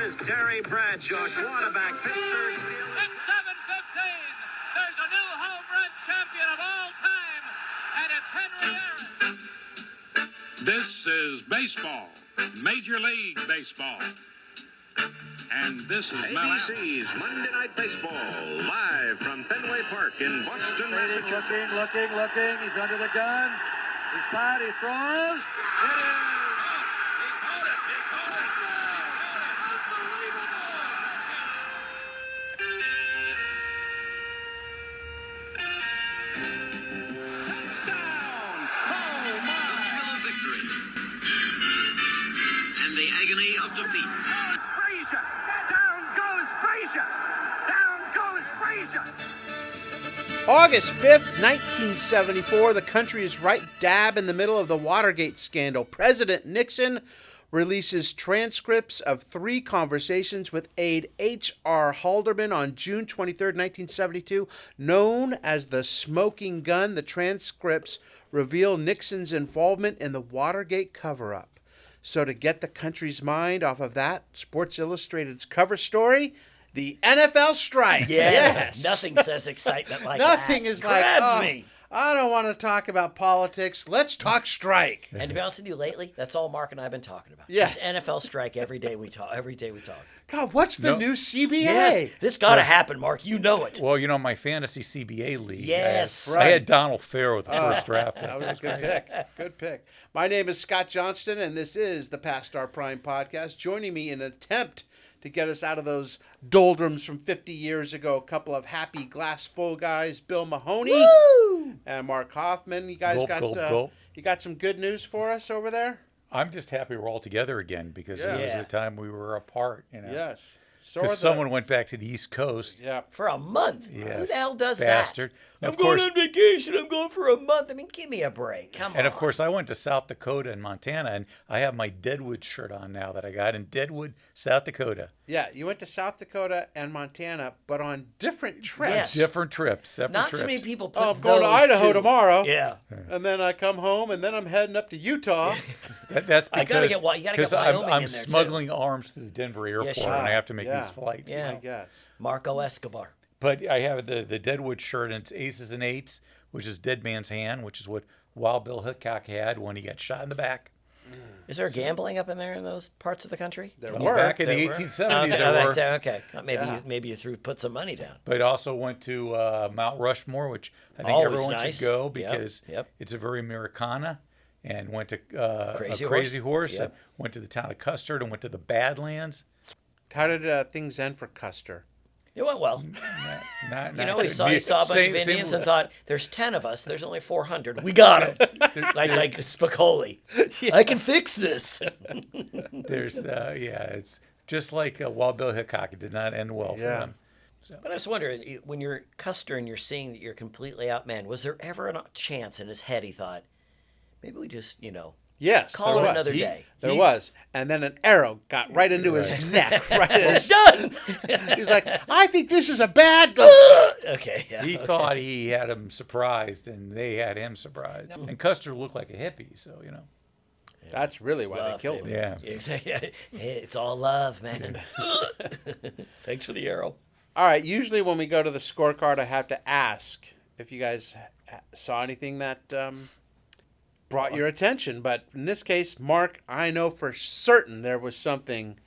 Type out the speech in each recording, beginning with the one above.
is Terry Bradshaw, quarterback, Pittsburgh Steelers. It's 7:15. There's a new home run champion of all time, and it's Henry Aaron. This is baseball, Major League Baseball. And this is ABC's Monday Night Baseball, live from Fenway Park in Boston, Massachusetts. Looking. He's under the gun. He's fired. He throws. It is. And the agony of defeat. Frazier! Down goes Frazier! Down goes Frazier! August 5th, 1974, the country is right dab in the middle of the Watergate scandal. President Nixon releases transcripts of 3 conversations with aide H.R. Haldeman on June 23, 1972. Known as the smoking gun, the transcripts reveal Nixon's involvement in the Watergate cover-up. So to get the country's mind off of that, Sports Illustrated's cover story, the NFL strike. Yes. Nothing says excitement like that. Nothing is Grabs like, me. I don't want to talk about politics. Let's talk strike. And to be honest with you, lately, that's all Mark and I have been talking about. Yeah. Just NFL strike every day we talk. God, what's the new CBA? Yes. This got to happen, Mark. You know it. Well, you know, my fantasy CBA league. Yes. I had Donald Fair with the first draft. That was a good pick. Good pick. My name is Scott Johnston, and this is the Past Star Prime podcast. Joining me in an attempt to get us out of those doldrums from 50 years ago, a couple of happy glass full guys, Bill Mahoney and Mark Hoffman. You guys Gulp. You got some good news for us over there? I'm just happy we're all together again because it was the time we were apart. You know? Yes. Because someone went back to the East Coast. Yeah. For a month. Yes. Who the hell does Bastard. that? And I'm of course, going on vacation. I'm going for a month. I mean, give me a break. Come on. And of course, I went to South Dakota and Montana, and I have my Deadwood shirt on now that I got in Deadwood, South Dakota. Yeah, you went to South Dakota and Montana, but on different trips. Yes. Different trips, separate Not trips. too many people put I'm going to those Idaho two. tomorrow. Yeah. And then I come home, and then I'm heading up to Utah. That's I gotta get because Wyoming in I'm there, smuggling arms to the Denver airport, sure. and I have to make Yeah. these flights. Yeah. I guess. Marco Escobar. But I have the Deadwood shirt, and it's aces and eights, which is Dead Man's Hand, which is what Wild Bill Hickok had when he got shot in the back. Is there gambling up in there in those parts of the country? There Well, were. back in the There were? 1870s, Okay, there were. okay. Maybe you put some money down. But also went to Mount Rushmore, which I think Always everyone nice. should go Yep, because yep. it's a very Americana. And went to Crazy Horse, Horse. and went to the town of Custer, and went to the Badlands. How did things end for Custer? It went well. Not You know, he saw a bunch same- of Indians same- and thought, "There's 10 of us. There's only 400. We got them." like Spicoli. I can fix this. There's it's just like Wild Bill Hickok. It did not end well for them. But I just wonder, when you're Custer and you're seeing that you're completely outmanned, was there ever a chance in his head he thought, maybe we just, Yes. call there it was. another day? There was. And then an arrow got right into his neck. Right It's done. He's like, I think this is a bad go. Okay. Yeah. He thought he had him surprised, and they had him surprised. And Custer looked like a hippie, so That's really why Love, they killed him. baby. Yeah. Exactly. Hey, it's all love, man. Thanks for the arrow. All right. Usually when we go to the scorecard, I have to ask if you guys saw anything that brought your attention. But in this case, Mark, I know for certain there was something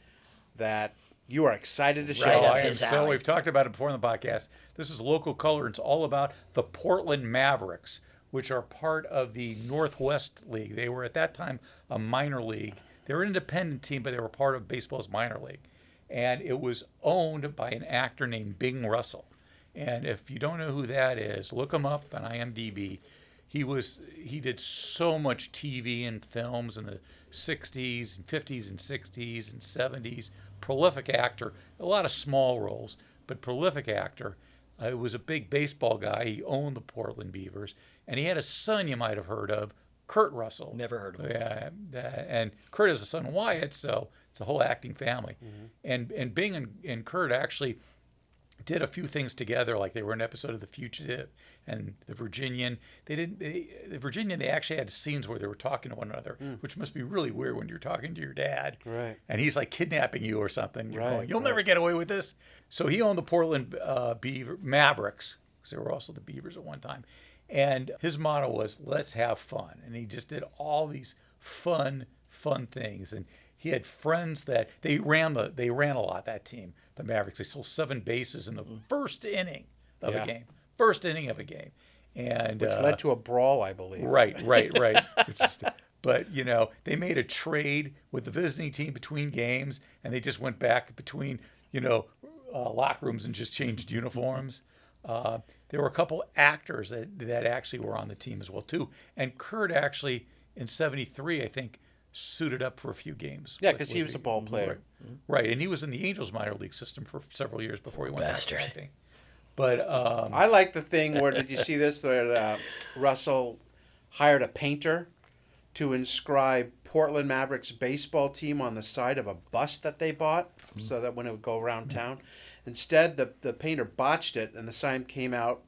that you are excited to share. Right up I am his so alley. we've talked about it before in the podcast. This is local color. It's all about the Portland Mavericks, which are part of the Northwest League. They were at that time a minor league. They were an independent team, but they were part of baseball's minor league. And it was owned by an actor named Bing Russell. And if you don't know who that is, look him up on IMDb. He did so much TV and films in the 60s and 50s and 60s and 70s. Prolific actor, a lot of small roles, but prolific actor. He was a big baseball guy. He owned the Portland Beavers, and he had a son you might have heard of, Kurt Russell. Never heard of him. Yeah, and Kurt is a son of Wyatt, so it's a whole acting family. And Bing and Kurt actually did a few things together, like they were an episode of The Fugitive and The Virginian. The Virginian, they actually had scenes where they were talking to one another, which must be really weird when you're talking to your dad. Right. And he's like kidnapping you or something. You're Right, going, you'll right. never get away with this. So he owned the Portland Mavericks, because they were also the Beavers at one time. And his motto was, let's have fun. And he just did all these fun things. And he had friends that they ran a lot, that team, the Mavericks. They stole 7 bases in the first inning of a game. First inning of a game. And Which led to a brawl, I believe. Right. But, they made a trade with the visiting team between games, and they just went back between, locker rooms and just changed uniforms. There were a couple actors that actually were on the team as well, too. And Kurt actually, in 73, I think, suited up for a few games. Yeah, because he was a ball player. Right, and he was in the Angels minor league system for several years before he went back to acting. But I like the thing where, did you see this, where Russell hired a painter to inscribe Portland Mavericks baseball team on the side of a bus that they bought, so that when it would go around town. Instead, the painter botched it, and the sign came out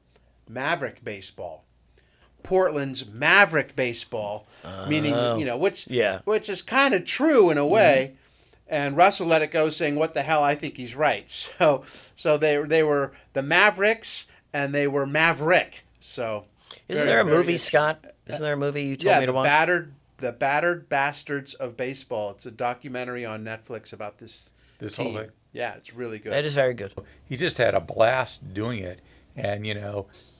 Maverick Baseball. Portland's Maverick Baseball, meaning, which is kind of true in a way. And Russell let it go, saying, "What the hell? I think he's right." So they were the Mavericks, and they were Maverick. So Isn't there a movie, Scott? Isn't there a movie you told me to watch? The Battered Bastards of Baseball. It's a documentary on Netflix about this whole team. thing. Yeah, it's really good. It is very good. He just had a blast doing it. And,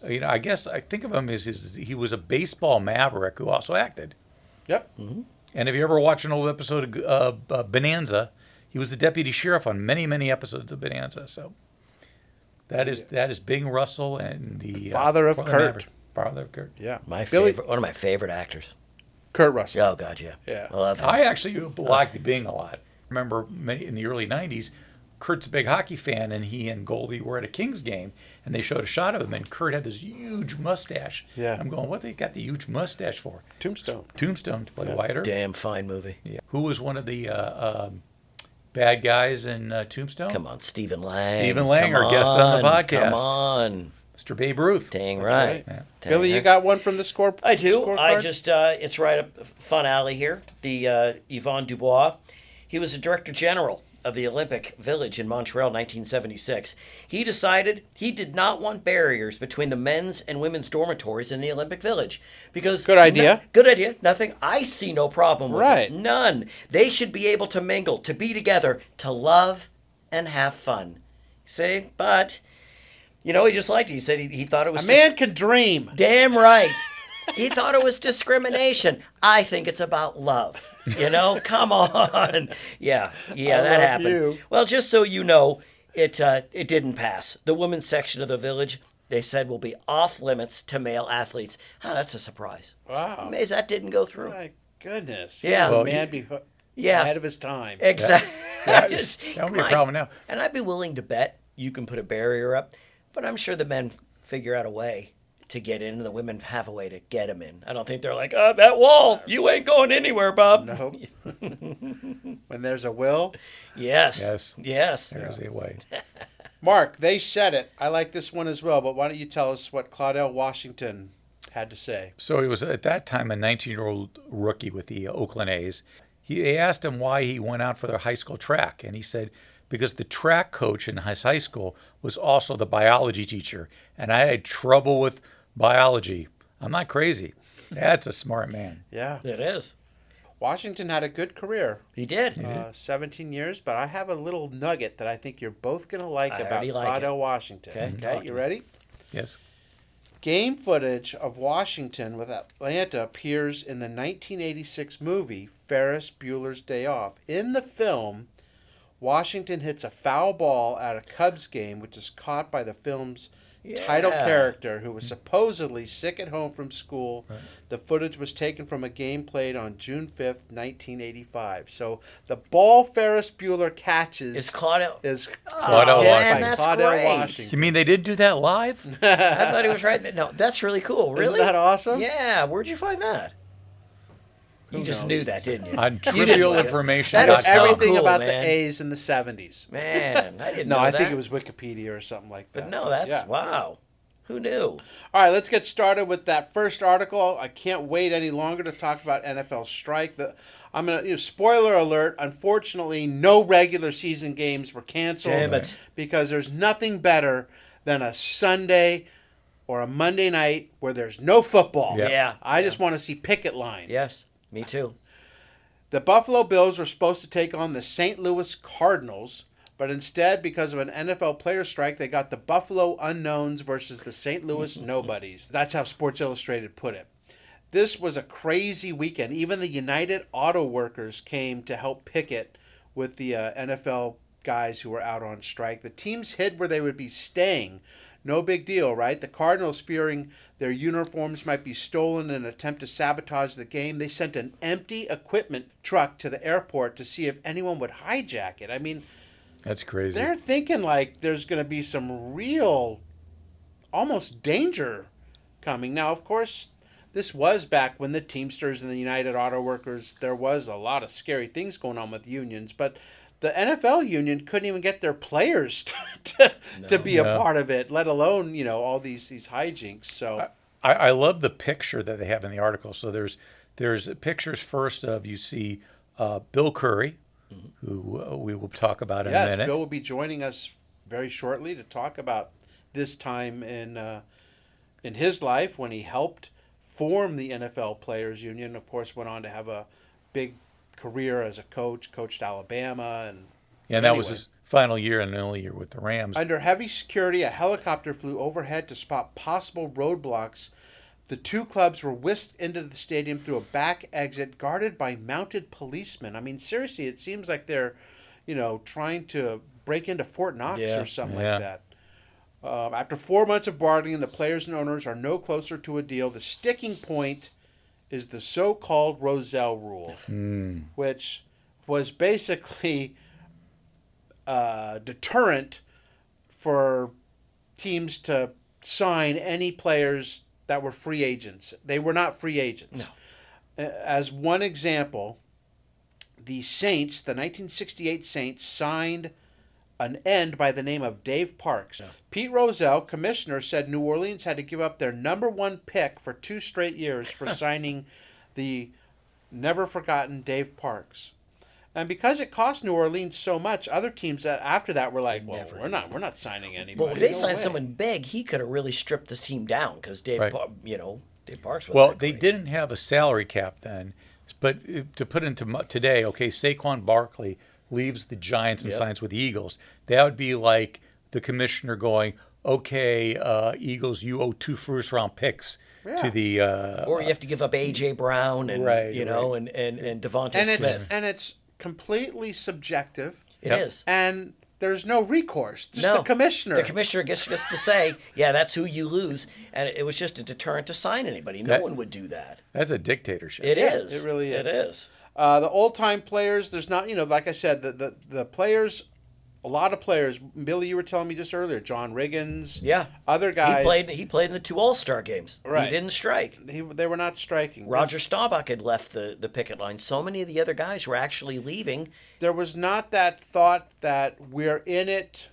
I guess I think of him as he was a baseball maverick who also acted. Yep. Mm-hmm. And if you ever watch an old episode of Bonanza, he was the deputy sheriff on many, many episodes of Bonanza. So that is Bing Russell and the Father of Portland Kurt. Mavericks. Father of Kurt. Yeah. One of my favorite actors. Kurt Russell. Oh God, yeah. Yeah. I love him. I actually liked Bing a lot. I remember in the early 90s, Kurt's a big hockey fan, and he and Goldie were at a Kings game, and they showed a shot of him, and Kurt had this huge mustache. Yeah. I'm going, what they got the huge mustache for? Tombstone. Tombstone to play Wyatt Earp. Damn fine movie. Yeah. Who was one of the bad guys in Tombstone? Come on, Stephen Lang. Stephen Lang, our guest on the podcast. Come on. Mr. Babe Ruth. Dang That's right. Yeah. Dang Billy, you right. got one from the score? I do. scorecard? I just, it's right up Fun Alley here. The Yvon Dubois. He was the Director General of the Olympic Village in Montreal, 1976. He decided he did not want barriers between the men's and women's dormitories in the Olympic Village. Because Good idea. Good idea. Nothing. I see no problem with Right. it. None. They should be able to mingle, to be together, to love and have fun. See? But, he just liked it. He said he thought it was... A man can dream. Damn right. He thought it was discrimination. I think it's about love. Come on. Yeah, that happened. you. Well, just so you know, it didn't pass. The women's section of the village, they said, will be off limits to male athletes. Oh, that's a surprise. Wow. Amazed that didn't go through. My goodness. Yeah. He was Well, a man ahead of his time. Exactly. That would be a problem now. And I'd be willing to bet you can put a barrier up, but I'm sure the men figure out a way to get in, and the women have a way to get them in. I don't think they're like, that wall, you ain't going anywhere, Bob. No. When there's a will. Yes. There's a way. Mark, they said it. I like this one as well, but why don't you tell us what Claudel Washington had to say? So he was at that time a 19-year-old rookie with the Oakland A's. They asked him why he went out for their high school track, and he said, because the track coach in his high school was also the biology teacher, and I had trouble with biology. I'm not crazy. That's a smart man. Yeah. It is. Washington had a good career. He did. 17 years, but I have a little nugget that I think you're both going to like I about already like Claudel it. Washington. Okay, talk Okay, to you me. ready? Yes. Game footage of Washington with Atlanta appears in the 1986 movie Ferris Bueller's Day Off. In the film, Washington hits a foul ball at a Cubs game, which is caught by the film's title character, who was supposedly sick at home from school. Right. The footage was taken from a game played on June 5th, 1985. So the ball Ferris Bueller catches Is Claudel. Claudel man, Washington. that's Claudel great. Washington. You mean they did do that live? I thought he was right. No, that's really cool. Really? Isn't that awesome? Yeah. Where'd you find that? You just knew that, didn't you? On You didn't trivial look it. information. That Know is so everything cool, about man. the A's in the 70s. Man, I didn't No, know I that. think it was Wikipedia or something like that. But no, that's Yeah. wow. Who knew? All right, let's get started with that first article. I can't wait any longer to talk about NFL strike. I'm gonna spoiler alert. Unfortunately, no regular season games were canceled Damn it. because there's nothing better than a Sunday or a Monday night where there's no football. Yep. Yeah. I just want to see picket lines. Yes, me too. The Buffalo Bills were supposed to take on the St. Louis Cardinals, but instead, because of an NFL player strike, they got the Buffalo Unknowns versus the St. Louis Nobodies. That's how Sports Illustrated put it. This was a crazy weekend. Even the United Auto Workers came to help picket with the NFL guys who were out on strike. The teams hid where they would be staying. No big deal, right? The Cardinals, fearing their uniforms might be stolen in an attempt to sabotage the game, they sent an empty equipment truck to the airport to see if anyone would hijack it. I mean, That's crazy. they're thinking like there's going to be some real, almost danger coming. Now, of course, this was back when the Teamsters and the United Auto Workers, there was a lot of scary things going on with unions, but the NFL union couldn't even get their players to be a part of it, let alone, all these hijinks. So I love the picture that they have in the article. So there's pictures first of, you see Bill Curry, who we will talk about in a yes, minute. Bill will be joining us very shortly to talk about this time in his life when he helped form the NFL Players Union. Of course, went on to have a big career as a coach, coached Alabama, and that was his final year and only year with the Rams. Under heavy security, a helicopter flew overhead to spot possible roadblocks. The two clubs were whisked into the stadium through a back exit guarded by mounted policemen. I mean, seriously, it seems like they're, trying to break into Fort Knox or something like that. After 4 months of bargaining, the players and owners are no closer to a deal. The sticking point is the so-called Roselle Rule, which was basically a deterrent for teams to sign any players that were free agents. They were not free agents. No. As one example, the Saints, the 1968 Saints, signed an end by the name of Dave Parks. Yeah. Pete Rozelle, commissioner, said New Orleans had to give up their number one pick for 2 straight years for signing the never-forgotten Dave Parks. And because it cost New Orleans so much, other teams after that were like, "Well, we're not signing anybody." Well, if they signed someone big, he could have really stripped this team down because Dave Parks. Well, they didn't have a salary cap then, but to put into today, okay, Saquon Barkley leaves the Giants and signs with the Eagles. That would be like the commissioner going, "Okay, Eagles, you owe 2 first-round picks to the." Or you have to give up A.J. Brown and and Devontae Smith. And it's completely subjective. It is. And there's no recourse. Just the commissioner. The commissioner gets just to say, yeah, that's who you lose. And it was just a deterrent to sign anybody. No one would do that. That's a dictatorship. It is. It really is. It is. The old-time players, there's not, like I said, the players, a lot of players. Billy, you were telling me just earlier, John Riggins, other guys. He played in the 2 All-Star games. Right. He didn't strike. They were not striking. Roger Staubach had left the picket line. So many of the other guys were actually leaving. There was not that thought that we're in it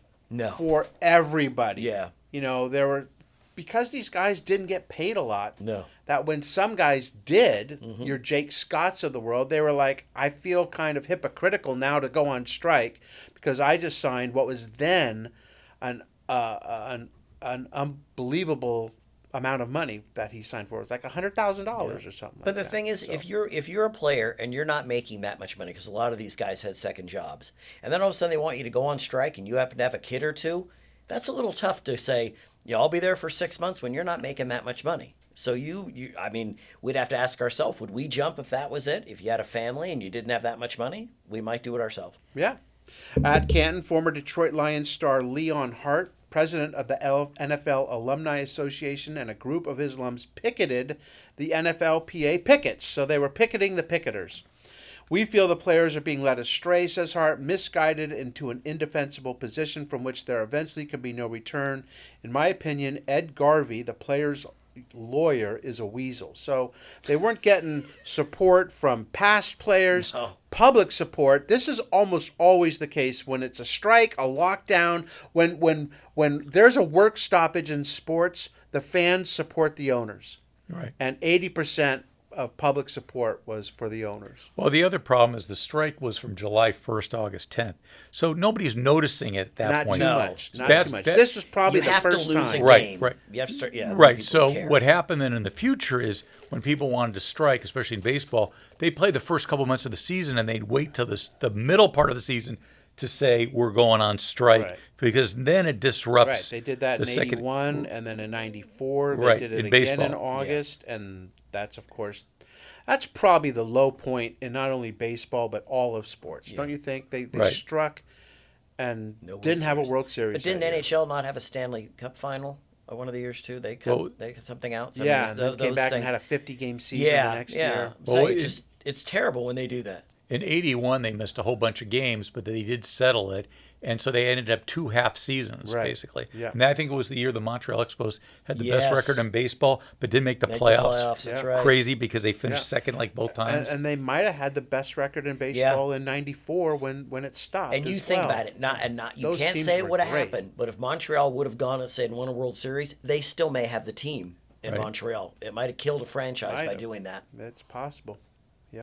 for everybody. Yeah. There were, because these guys didn't get paid a lot. No. That when some guys did, your Jake Scotts of the world, they were like, I feel kind of hypocritical now to go on strike because I just signed what was then an unbelievable amount of money that he signed for. It was like $100,000 or something. But the thing is, if you're a player and you're not making that much money, because a lot of these guys had second jobs, and then all of a sudden they want you to go on strike and you happen to have a kid or two, that's a little tough to say, I'll be there for 6 months when you're not making that much money. So we'd have to ask ourselves, would we jump if that was it? If you had a family and you didn't have that much money, we might do it ourselves. Yeah. At Canton, former Detroit Lions star Leon Hart, president of the NFL Alumni Association, and a group of his alums picketed the NFLPA pickets. So they were picketing the picketers. We feel the players are being led astray, says Hart, misguided into an indefensible position from which there eventually could be no return. In my opinion, Ed Garvey, the players' lawyer is a weasel. So they weren't getting support from past players, public support. This is almost always the case when it's a strike, a lockdown, when there's a work stoppage in sports, the fans support the owners. Right. And 80% of public support was for the owners. Well, the other problem is the strike was from July 1st to August 10th. So nobody's noticing it at that Not point. too No. much. Not That's- too much. that- This was probably You the have first to lose time. a Right, game. right. You have to start. Yeah. Right. people So care. what happened then in the future is when people wanted to strike, especially in baseball, they play the first couple months of the season and they'd wait till the middle part of the season to say we're going on strike Right. because then it Right. disrupts. They did that the in second- 81 and then in 94. They Right, did it in again baseball. in August. And that's, of course, that's probably the low point in not only baseball but all of sports. Don't you think? They Right. struck and No World didn't have a Series. World Series. But didn't that year. NHL not have a Stanley Cup final one of the years too? They cut, Well, they cut something out. So Yeah, I and mean, then came those back things, and had a 50-game season yeah, the next yeah. year. So Well, it's terrible when they do that. In 81, they missed a whole bunch of games, but they did settle it. And so they ended up 2 half seasons, Right. basically. Yeah. And I think it was the year the Montreal Expos had the best Yes. record in baseball, but didn't make the Make the playoffs. playoffs, that's Yeah. right. Crazy because they finished Yeah. second like both times. And they might have had the best record in baseball in 94 when it stopped. And you as think well. about it, you Those can't teams say it were would have great. happened, but if Montreal would have gone and said won a World Series, they still may have the team in Right. Montreal. It might have killed a franchise I by know. doing that. It's possible. Yeah.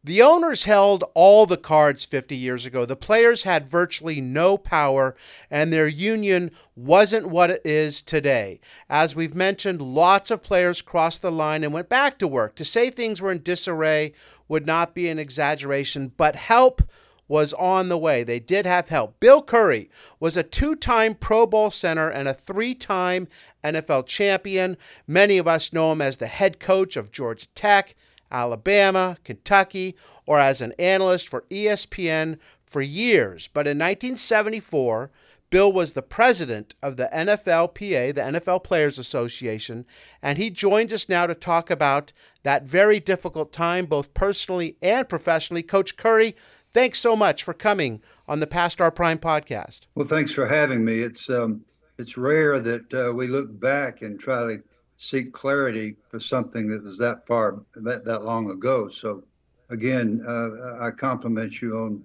The owners held all the cards 50 years ago. The players had virtually no power, and their union wasn't what it is today. As we've mentioned, lots of players crossed the line and went back to work. To say things were in disarray would not be an exaggeration, but help was on the way. They did have help. Bill Curry was a 2-time Pro Bowl center and a 3-time NFL champion. Many of us know him as the head coach of Georgia Tech, Alabama, Kentucky, or as an analyst for ESPN for years. But in 1974, Bill was the president of the NFLPA, the NFL Players Association, and he joins us now to talk about that very difficult time, both personally and professionally. Coach Curry, thanks so much for coming on the Past Our Prime podcast. Well, thanks for having me. It's rare that we look back and try to seek clarity for something that was that long ago. So, again, I compliment you on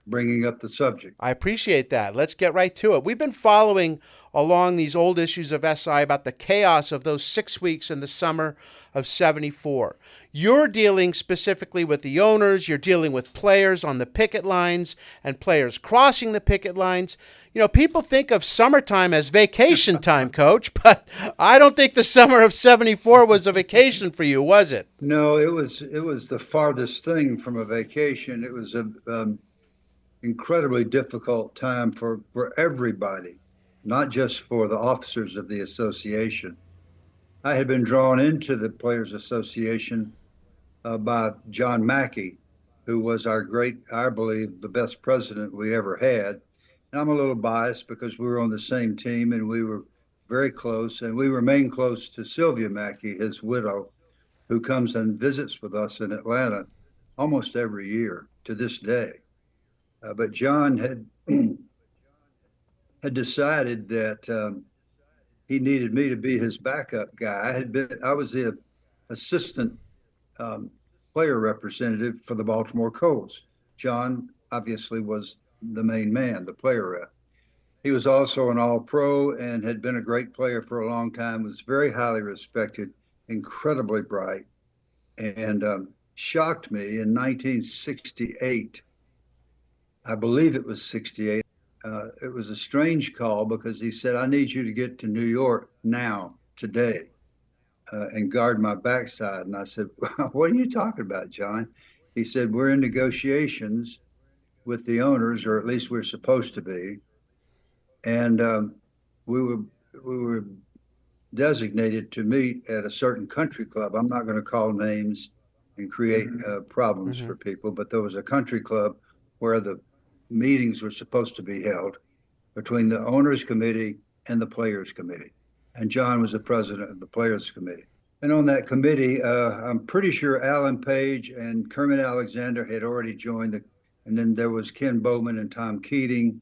bringing up the subject. I appreciate that. Let's get right to it. We've been following along these old issues of SI about the chaos of those 6 weeks in the summer of 74. You're dealing specifically with the owners. You're dealing with players on the picket lines and players crossing the picket lines. You know, people think of summertime as vacation time, Coach, but I don't think the summer of 74 was a vacation for you, was it? No, it was the farthest thing from a vacation. It was a incredibly difficult time for everybody, not just for the officers of the association. I had been drawn into the Players Association by John Mackey, who was I believe, the best president we ever had. And I'm a little biased because we were on the same team and we were very close, and we remain close to Sylvia Mackey, his widow, who comes and visits with us in Atlanta almost every year to this day. But John had decided that he needed me to be his backup guy. I was the assistant player representative for the Baltimore Colts. John obviously was the main man, the player rep. He was also an All-Pro and had been a great player for a long time, was very highly respected, incredibly bright, and shocked me in 1968. I believe it was 68. It was a strange call because he said, I need you to get to New York now, today, and guard my backside. And I said, what are you talking about, John? He said, we're in negotiations with the owners, or at least we're supposed to be. And we were designated to meet at a certain country club. I'm not going to call names and create problems for people, but there was a country club where the meetings were supposed to be held between the owners committee and the players committee. And John was the president of the players committee. And on that committee, I'm pretty sure Alan Page and Kermit Alexander had already joined, and then there was Ken Bowman and Tom Keating,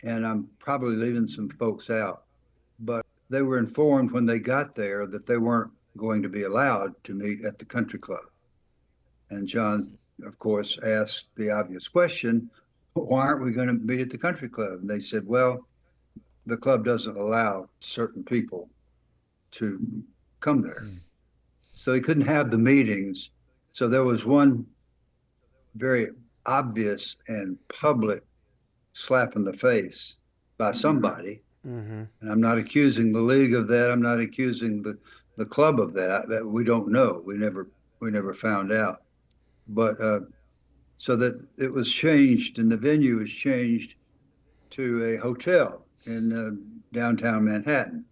and I'm probably leaving some folks out. But they were informed when they got there that they weren't going to be allowed to meet at the country club. And John, of course, asked the obvious question, why aren't we going to meet at the country club? And they said, well, the club doesn't allow certain people to come there. So he couldn't have the meetings. So there was one very obvious and public slap in the face by somebody. And I'm not accusing the league of that. I'm not accusing the club of that. That we don't know. We never found out. But so that it was changed, and the venue was changed to a hotel in downtown Manhattan.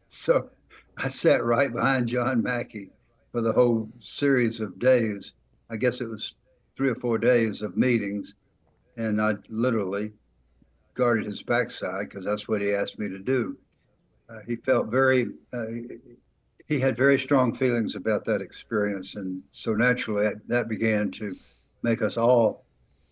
So I sat right behind John Mackey for the whole series of days. I guess it was 3 or 4 days of meetings, and I literally guarded his backside because that's what he asked me to do. He felt he had very strong feelings about that experience, and so naturally that began to make us all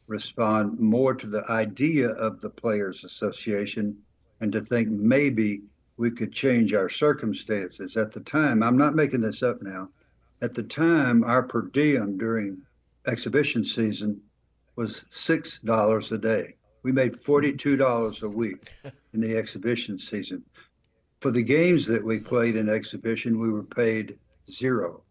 respond more to the idea of the Players Association and to think maybe we could change our circumstances. At the time, I'm not making this up now, at the time, our per diem during exhibition season was $6 a day. We made $42 a week in the exhibition season. For the games that we played in exhibition, we were paid zero.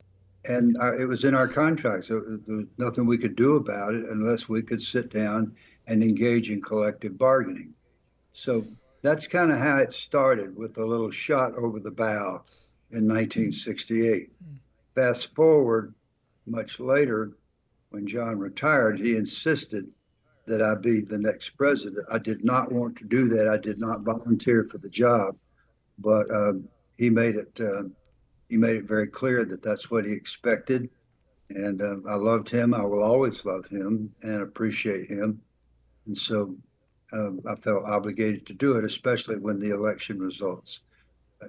And it was in our contract, so there was nothing we could do about it unless we could sit down and engage in collective bargaining. So that's kind of how it started, with a little shot over the bow in 1968. Fast forward much later, when John retired, he insisted that I be the next president. I did not want to do that. I did not volunteer for the job, but he made it very clear that that's what he expected. And I loved him. I will always love him and appreciate him. And so I felt obligated to do it, especially when the election results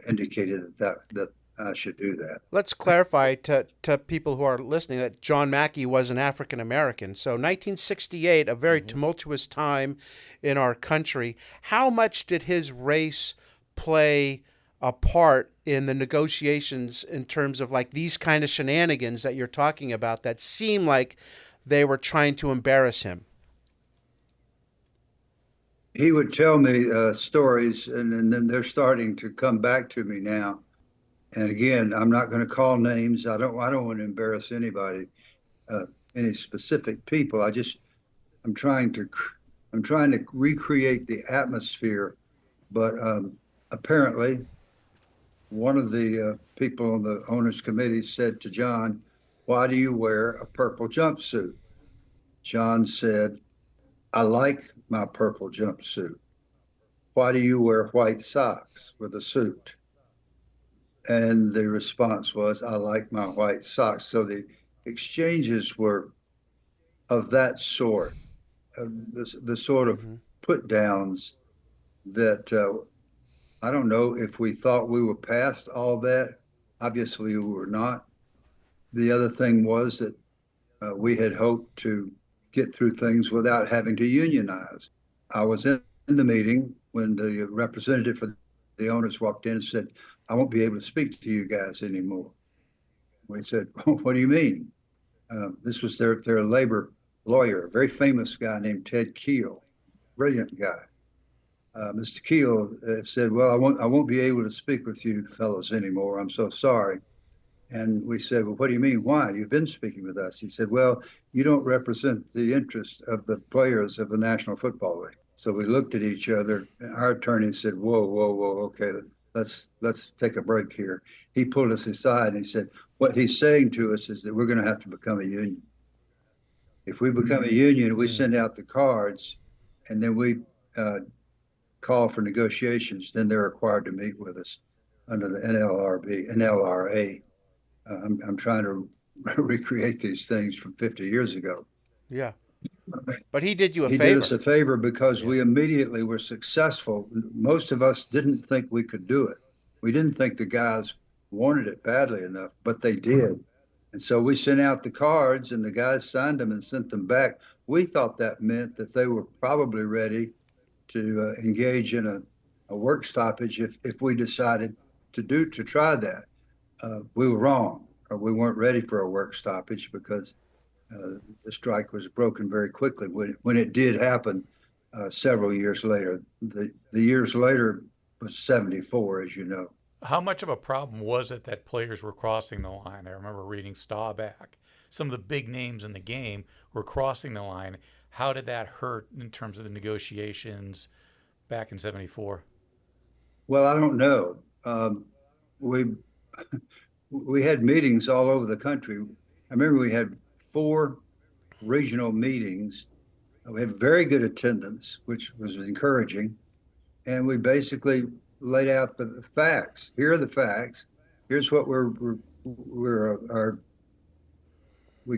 indicated that I should do that. Let's clarify to people who are listening that John Mackey was an African American. So 1968, a very tumultuous time in our country. How much did his race play a part in the negotiations in terms of like these kind of shenanigans that you're talking about that seem like they were trying to embarrass him? He would tell me stories, and then they're starting to come back to me now. And again, I'm not going to call names. I don't want to embarrass anybody, any specific people. I'm trying to recreate the atmosphere. But apparently, one of the people on the owners committee said to John, "Why do you wear a purple jumpsuit?" John said, "I like my purple jumpsuit." "Why do you wear white socks with a suit?" And the response was, "I like my white socks." So the exchanges were of that sort, the sort of put downs that I don't know if we thought we were past all that. Obviously, we were not. The other thing was that we had hoped to get through things without having to unionize. I was in the meeting when the representative for the owners walked in and said, "I won't be able to speak to you guys anymore." We said, "What do you mean?" This was their labor lawyer, a very famous guy named Ted Keel, brilliant guy. Mr. Keel said, "Well, I won't be able to speak with you fellows anymore. I'm so sorry." And we said, "Well, what do you mean? Why? You've been speaking with us." He said, "Well, you don't represent the interest of the players of the National Football League." So we looked at each other. Our attorney said, "Whoa, okay, let's take a break here." He pulled us aside and he said, "What he's saying to us is that we're going to have to become a union. If we become a union, we send out the cards, and then we call for negotiations. Then they're required to meet with us under the NLRA." I'm trying to recreate these things from 50 years ago. Yeah. But he did you a He favor. did us a favor because we immediately were successful. Most of us didn't think we could do it. We didn't think the guys wanted it badly enough, but they did. And so we sent out the cards, and the guys signed them and sent them back. We thought that meant that they were probably ready to engage in a work stoppage if we decided to try that. We were wrong. We weren't ready for a work stoppage because the strike was broken very quickly when it did happen several years later. The years later was 74, as you know. How much of a problem was it that players were crossing the line? I remember reading Staubach. Some of the big names in the game were crossing the line. How did that hurt in terms of the negotiations back in 74? Well, I don't know. We we had meetings all over the country. I remember we had 4 regional meetings. We had very good attendance, which was encouraging, and we basically laid out the facts. Here are the facts. Here's what we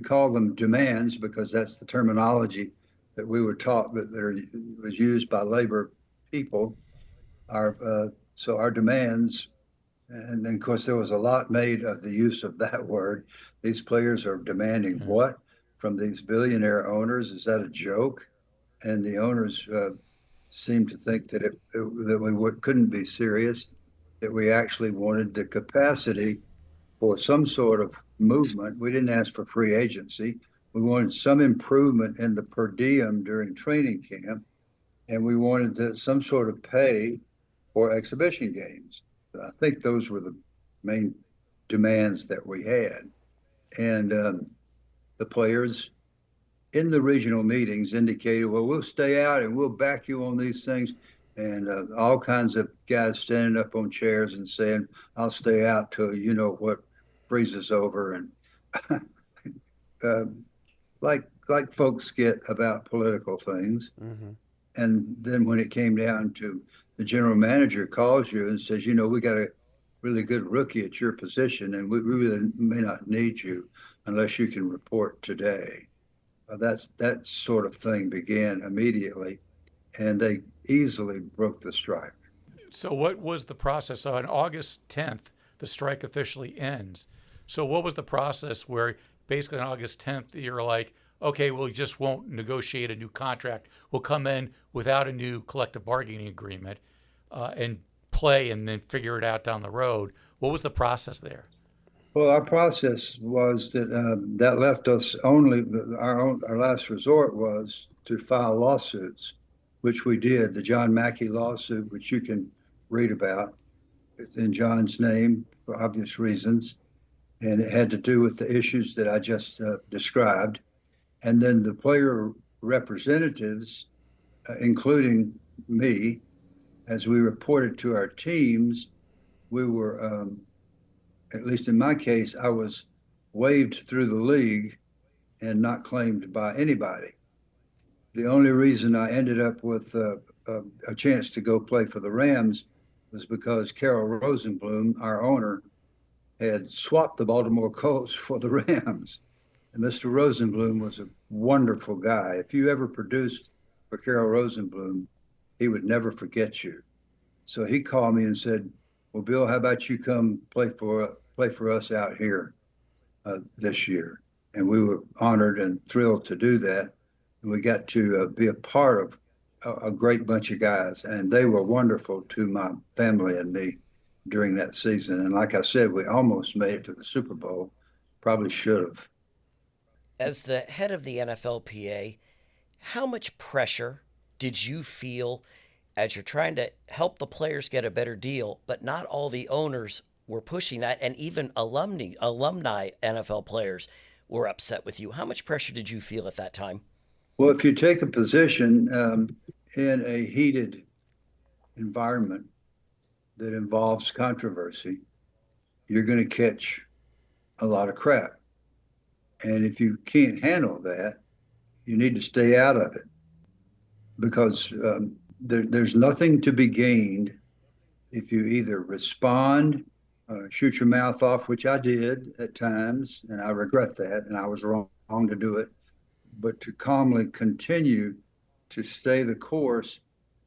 call them demands because that's the terminology that we were taught was used by labor people. So our demands, and then of course there was a lot made of the use of that word. These players are demanding what from these billionaire owners? Is that a joke? And the owners seemed to think that we couldn't be serious, that we actually wanted the capacity for some sort of movement. We didn't ask for free agency. We wanted some improvement in the per diem during training camp, and we wanted some sort of pay for exhibition games. I think those were the main demands that we had. And the players in the regional meetings indicated, well, we'll stay out and we'll back you on these things. And all kinds of guys standing up on chairs and saying, I'll stay out till you know what freezes over. And like folks get about political things. Mm-hmm. And then when it came down to the general manager calls you and says, you know, we got a really good rookie at your position and we really may not need you unless you can report today. That sort of thing began immediately, and they easily broke the strike. So what was the process? So on August 10th, the strike officially ends. So what was the process where basically on August 10th, you're like, okay, well, we just won't negotiate a new contract. We'll come in without a new collective bargaining agreement and play and then figure it out down the road. What was the process there? Well, our process was that that left us only, our last resort was to file lawsuits, which we did. The John Mackey lawsuit, which you can read about. It's in John's name for obvious reasons. And it had to do with the issues that I just described. And then the player representatives, including me, as we reported to our teams, we were, at least in my case, I was waived through the league and not claimed by anybody. The only reason I ended up with a chance to go play for the Rams was because Carol Rosenblum, our owner, had swapped the Baltimore Colts for the Rams. And Mr. Rosenblum was a wonderful guy. If you ever produced for Carol Rosenblum, he would never forget you. So he called me and said, well, Bill, how about you come play for us out here this year? And we were honored and thrilled to do that. And we got to be a part of a great bunch of guys. And they were wonderful to my family and me during that season. And like I said, we almost made it to the Super Bowl. Probably should have. As the head of the NFLPA, how much pressure did you feel as you're trying to help the players get a better deal, but not all the owners were pushing that, and even alumni NFL players were upset with you? How much pressure did you feel at that time? Well, if you take a position in a heated environment that involves controversy, you're going to catch a lot of crap. And if you can't handle that, you need to stay out of it because there's nothing to be gained if you either respond, shoot your mouth off, which I did at times, and I regret that, and I was wrong to do it, but to calmly continue to stay the course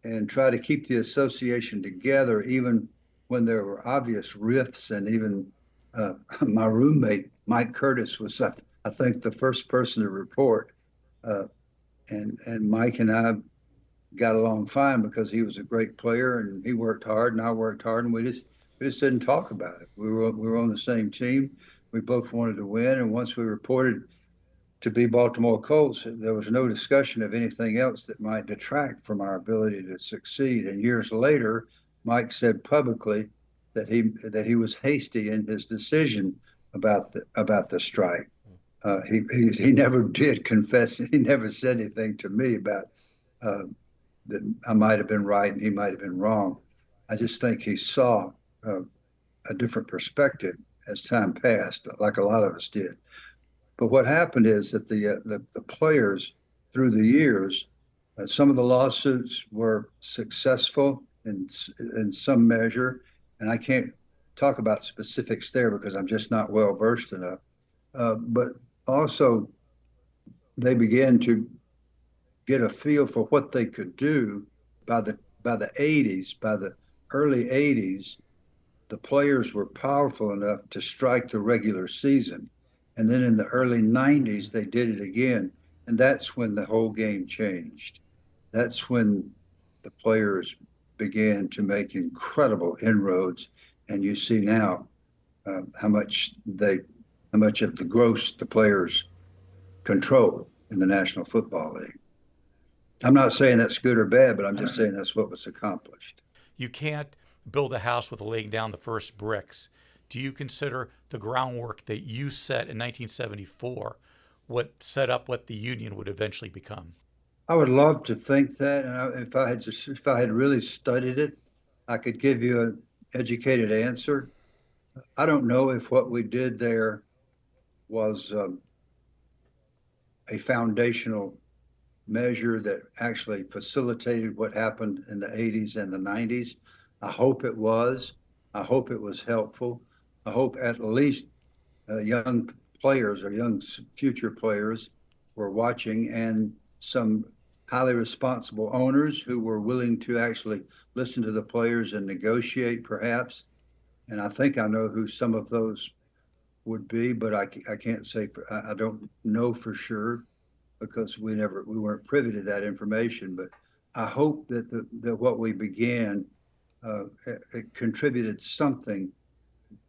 and try to keep the association together, even when there were obvious rifts. And even my roommate, Mike Curtis, was, I think, the first person to report. And Mike and I got along fine because he was a great player and he worked hard and I worked hard, and we just didn't talk about it. We were on the same team. We both wanted to win, and once we reported to be Baltimore Colts, there was no discussion of anything else that might detract from our ability to succeed. And years later, Mike said publicly that he was hasty in his decision about the strike. He never did confess. He never said anything to me about that I might have been right and he might have been wrong. I just think he saw a different perspective as time passed, like a lot of us did. But what happened is that the players through the years, some of the lawsuits were successful in some measure, and I can't talk about specifics there because I'm just not well versed enough. But also, they began to get a feel for what they could do by the 80s, by the early 80s. The players were powerful enough to strike the regular season. And then in the early 90s, they did it again. And that's when the whole game changed. That's when the players began to make incredible inroads. And you see now how much of the gross the players control in the National Football League. I'm not saying that's good or bad, but I'm just saying that's what was accomplished. You can't build a house with laying down the first bricks. Do you consider the groundwork that you set in 1974 what set up what the union would eventually become? I would love to think that, and if I had really studied it, I could give you an educated answer. I don't know if what we did there was a foundational measure that actually facilitated what happened in the 80s and the 90s. I hope it was. I hope it was helpful. I hope at least young players or young future players were watching, and some highly responsible owners who were willing to actually listen to the players and negotiate, perhaps. And I think I know who some of those would be, but I can't say. I don't know for sure because we weren't privy to that information. But I hope that what we began it contributed something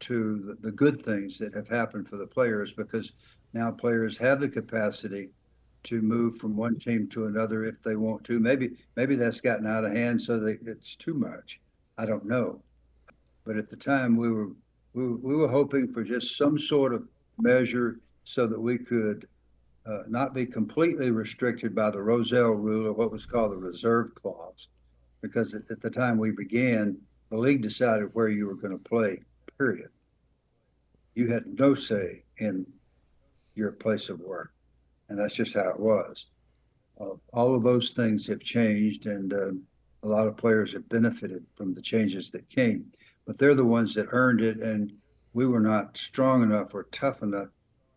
to the good things that have happened for the players, because now players have the capacity to move from one team to another if they want to. Maybe that's gotten out of hand so that it's too much. I don't know. But at the time we were hoping for just some sort of measure so that we could not be completely restricted by the Rozelle rule or what was called the reserve clause, because at the time we began, the league decided where you were going to play, period. You had no say in your place of work, and that's just how it was. All of those things have changed, and a lot of players have benefited from the changes that came, but they're the ones that earned it, and we were not strong enough or tough enough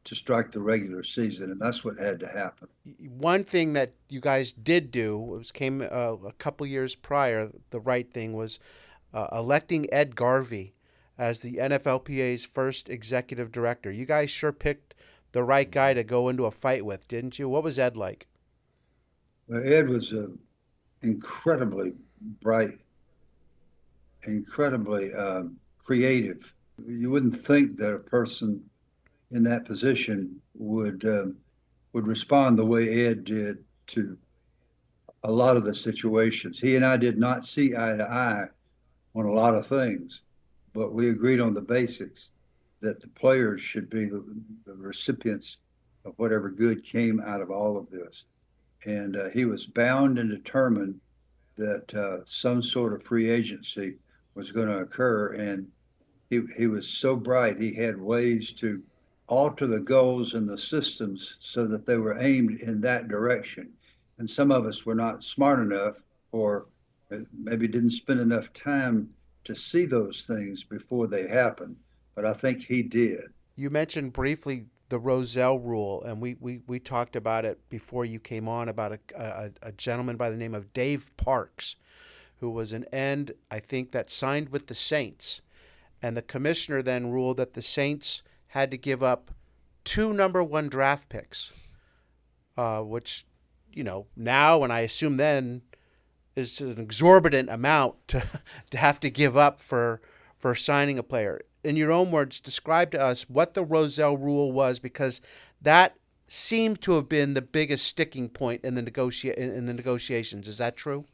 to strike the regular season, and that's what had to happen. One thing that you guys did do came a couple years prior. The right thing was electing Ed Garvey as the NFLPA's first executive director. You guys sure picked the right guy to go into a fight with, didn't you? What was Ed like? Well, Ed was incredibly bright, incredibly creative. You wouldn't think that a person in that position would respond the way Ed did to a lot of the situations. He and I did not see eye to eye on a lot of things, but we agreed on the basics that the players should be the recipients of whatever good came out of all of this. And he was bound and determined that some sort of free agency was going to occur. And he was so bright, he had ways to alter the goals and the systems so that they were aimed in that direction. And some of us were not smart enough, or maybe didn't spend enough time to see those things before they happened. But I think he did. You mentioned briefly the Rozelle rule, and we talked about it before you came on, about a gentleman by the name of Dave Parks, who was an end, I think, that signed with the Saints. And the commissioner then ruled that the Saints had to give up 2 number 1 draft picks, which, now, and I assume then, is an exorbitant amount to have to give up for signing a player. In your own words, describe to us what the Rozelle rule was, because that seemed to have been the biggest sticking point in the negotiations. Is that true?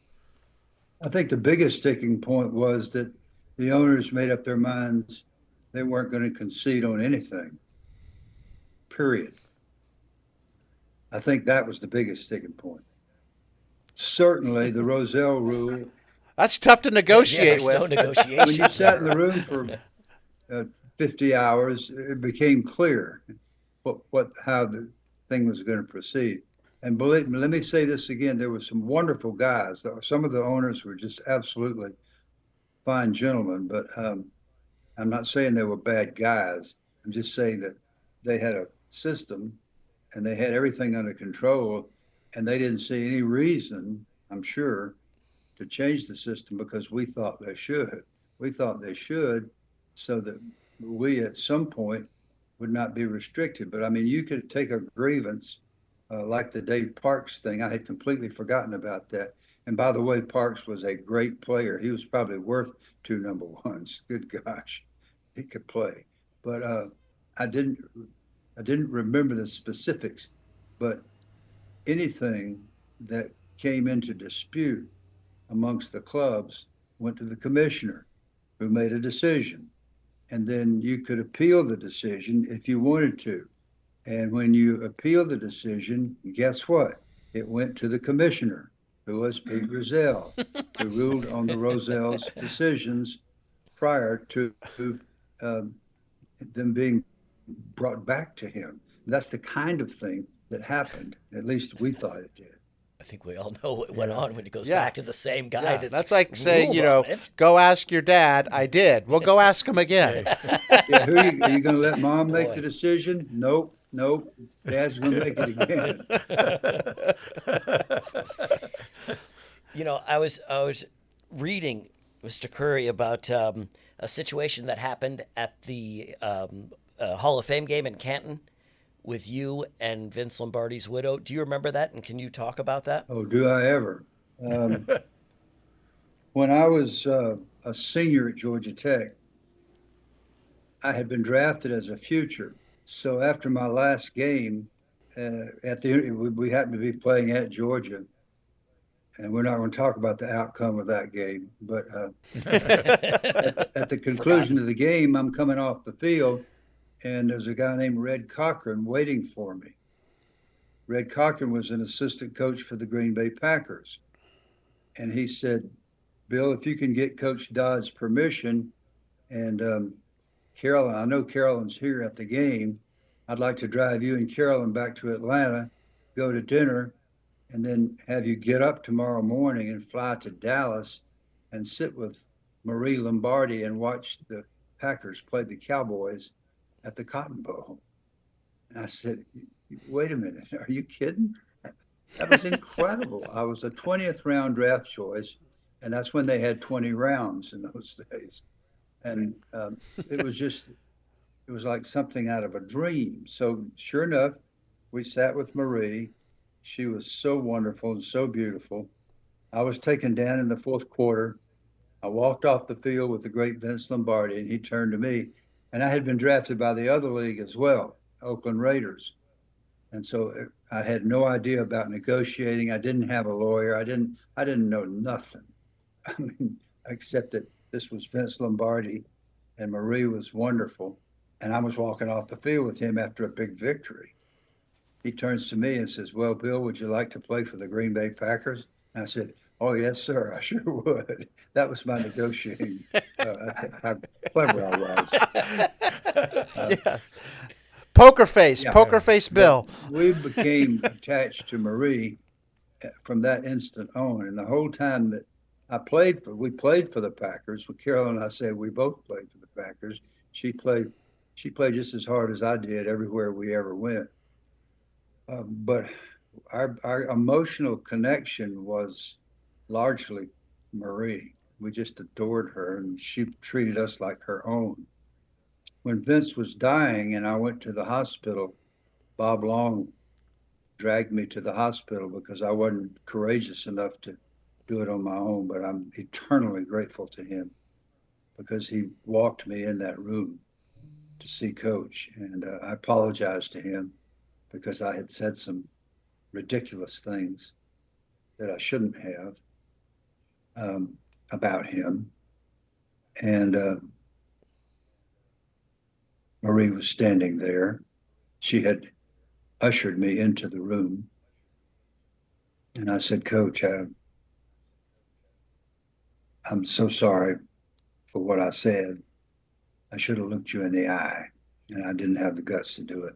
I think the biggest sticking point was that the owners made up their minds they weren't going to concede on anything, period. I think that was the biggest sticking point. Certainly, the Rozelle rule. That's tough to negotiate there's no with. negotiation. When you sat in the room for 50 hours, it became clear how the thing was going to proceed. And believe me, let me say this again: there were some wonderful guys. Some of the owners were just absolutely fine gentlemen, but I'm not saying they were bad guys. I'm just saying that they had a system and they had everything under control, and they didn't see any reason, I'm sure, to change the system because we thought they should. We thought they should so that we at some point would not be restricted. But I mean, you could take a grievance like the Dave Parks thing. I had completely forgotten about that. And by the way, Parks was a great player. He was probably worth 2 number ones. Good gosh, he could play. But I didn't remember the specifics. But anything that came into dispute amongst the clubs went to the commissioner, who made a decision. And then you could appeal the decision if you wanted to. And when you appeal the decision, guess what? It went to the commissioner, who was Pete Rozelle, who ruled on the Rozelle's decisions prior to them being brought back to him. That's the kind of thing that happened. At least we thought it did. I think we all know what went on when it goes back to the same guy. Yeah, That's like saying, ruled on it. go ask your dad. I did. Well, go ask him again. Yeah, are you going to let mom make the decision? Nope. Dad's going to make it again. I was reading, Mr. Curry, about a situation that happened at the Hall of Fame game in Canton with you and Vince Lombardi's widow. Do you remember that? And can you talk about that? Oh, do I ever? When I was a senior at Georgia Tech, I had been drafted as a future. So after my last game, we happened to be playing at Georgia, and we're not going to talk about the outcome of that game. But at the conclusion of the game, I'm coming off the field, and there's a guy named Red Cochran waiting for me. Red Cochran was an assistant coach for the Green Bay Packers. And he said, Bill, if you can get Coach Dodd's permission, and Carolyn, I know Carolyn's here at the game, I'd like to drive you and Carolyn back to Atlanta, go to dinner, and then have you get up tomorrow morning and fly to Dallas and sit with Marie Lombardi and watch the Packers play the Cowboys at the Cotton Bowl. And I said, wait a minute, are you kidding? That was incredible. I was a 20th round draft choice, and that's when they had 20 rounds in those days. And it was like something out of a dream. So sure enough, we sat with Marie. She was so wonderful and so beautiful. I was taken down in the fourth quarter. I walked off the field with the great Vince Lombardi, and he turned to me. And I had been drafted by the other league as well, Oakland Raiders. And so I had no idea about negotiating. I didn't have a lawyer. I didn't know nothing. I mean, except that this was Vince Lombardi and Marie was wonderful. And I was walking off the field with him after a big victory. He turns to me and says, well, Bill, would you like to play for the Green Bay Packers? And I said, oh, yes, sir, I sure would. That was my negotiating. How clever I was. Yes. Poker face Bill. We became attached to Marie from that instant on. And the whole time that we played for the Packers. With Carolyn and I said we both played for the Packers. She played just as hard as I did everywhere we ever went. But our emotional connection was largely Marie. We just adored her, and she treated us like her own. When Vince was dying and I went to the hospital, Bob Long dragged me to the hospital because I wasn't courageous enough to do it on my own, but I'm eternally grateful to him because he walked me in that room to see Coach. And I apologized to him because I had said some ridiculous things that I shouldn't have about him. And Marie was standing there. She had ushered me into the room. And I said, Coach, I'm so sorry for what I said. I should have looked you in the eye, and I didn't have the guts to do it.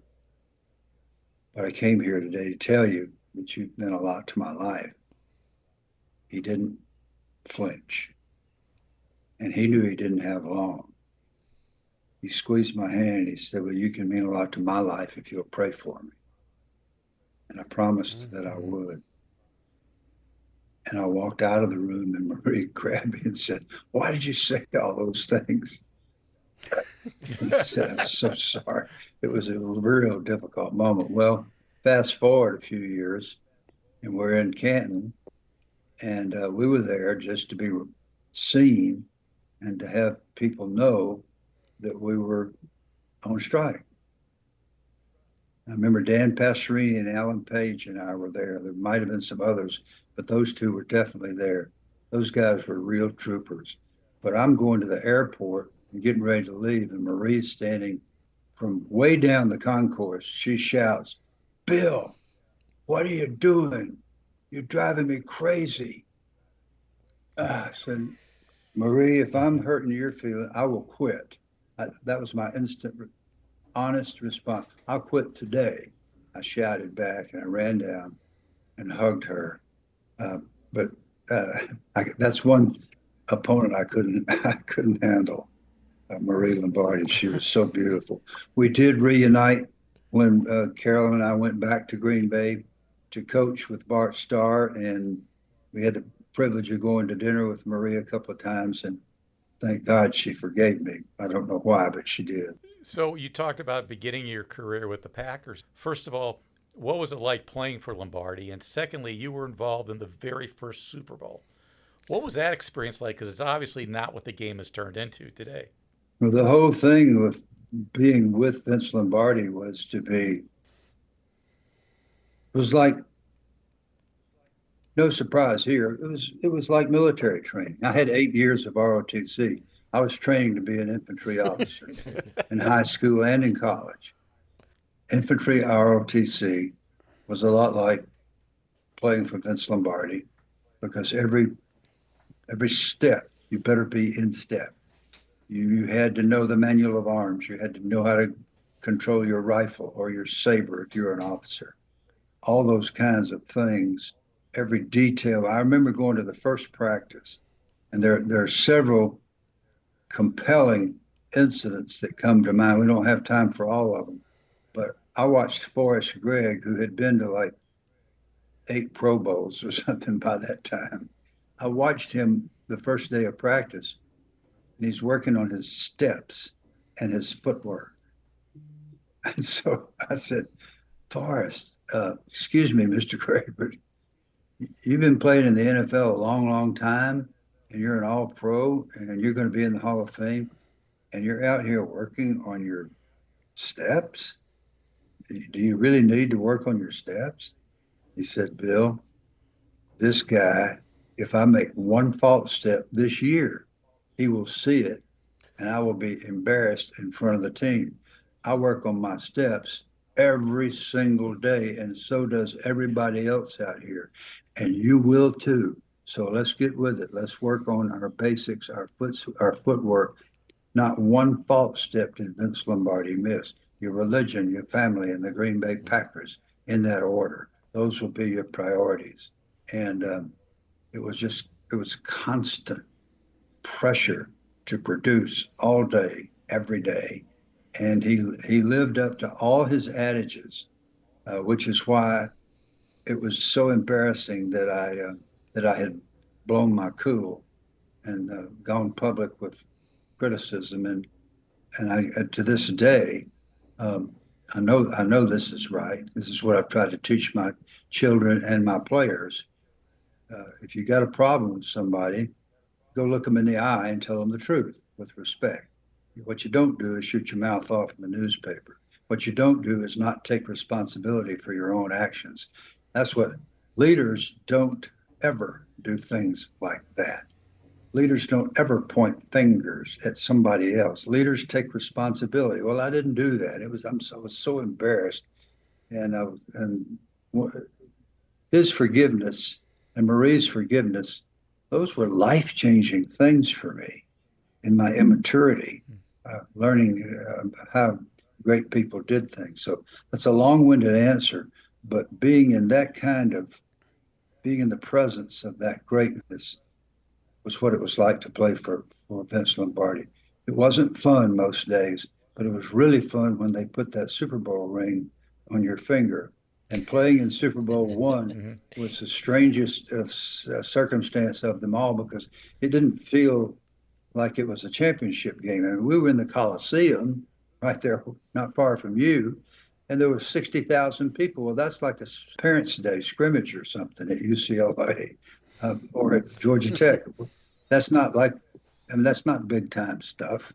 But I came here today to tell you that you've meant a lot to my life. He didn't flinch, and he knew he didn't have long. He squeezed my hand and he said, well, you can mean a lot to my life if you'll pray for me. And I promised that I would. And I walked out of the room and Marie grabbed me and said, why did you say all those things? I said, I'm so sorry. It was a real difficult moment. Well, fast forward a few years and we're in Canton and we were there just to be seen and to have people know that we were on strike. I remember Dan Passerini and Alan Page and I were there. There might have been some others, but those two were definitely there. Those guys were real troopers. But I'm going to the airport and getting ready to leave, and Marie's standing from way down the concourse. She shouts, Bill, what are you doing? You're driving me crazy. I said, Marie, if I'm hurting your feeling, I will quit. That was my instant, honest response. I'll quit today. I shouted back and I ran down and hugged her. That's one opponent I couldn't handle, Marie Lombardi. She was so beautiful. We did reunite when Carolyn and I went back to Green Bay to coach with Bart Starr, and we had the privilege of going to dinner with Marie a couple of times, and thank God she forgave me. I don't know why, but she did. So you talked about beginning your career with the Packers. First of all, what was it like playing for Lombardi? And secondly, you were involved in the very first Super Bowl. What was that experience like? Because it's obviously not what the game has turned into today. Well, the whole thing with being with Vince Lombardi was like, no surprise here. It was like military training. I had 8 years of ROTC. I was training to be an infantry officer in high school and in college. Infantry ROTC was a lot like playing for Vince Lombardi because every step, you better be in step. You had to know the manual of arms. You had to know how to control your rifle or your saber if you're an officer. All those kinds of things, every detail. I remember going to the first practice, and there are several compelling incidents that come to mind. We don't have time for all of them, but I watched Forrest Gregg, who had been to like 8 Pro Bowls or something by that time. I watched him the first day of practice, and he's working on his steps and his footwork. And so I said, Forrest, excuse me, Mr. Gregg, but you've been playing in the NFL a long, long time, and you're an all-pro, and you're going to be in the Hall of Fame, and you're out here working on your steps? Do you really need to work on your steps? He said, Bill, this guy, if I make one false step this year, he will see it, and I will be embarrassed in front of the team. I work on my steps every single day, and so does everybody else out here, and you will too. So let's get with it. Let's work on our basics, our footwork. Not one false step did Vince Lombardi miss. Your religion, your family, and the Green Bay Packers in that order. Those will be your priorities. And it was constant pressure to produce all day, every day. And he lived up to all his adages, which is why it was so embarrassing that I had blown my cool and gone public with criticism. And I to this day, I know this is right. This is what I've tried to teach my children and my players. If you got a problem with somebody, go look them in the eye and tell them the truth with respect. What you don't do is shoot your mouth off in the newspaper. What you don't do is not take responsibility for your own actions. That's what leaders don't ever do things like that. Leaders don't ever point fingers at somebody else. Leaders take responsibility. Well, I didn't do that. I was so embarrassed, and his forgiveness and Marie's forgiveness, those were life-changing things for me in my immaturity, learning how great people did things. So that's a long-winded answer, but being in the presence of that greatness was what it was like to play for Vince Lombardi. It wasn't fun most days, but it was really fun when they put that Super Bowl ring on your finger. And playing in Super Bowl one was the strangest circumstance of them all, because it didn't feel like it was a championship game. I mean, we were in the Coliseum right there, not far from you, and there were 60,000 people. Well, that's like a Parents' Day scrimmage or something at UCLA or at Georgia Tech. That's not big time stuff.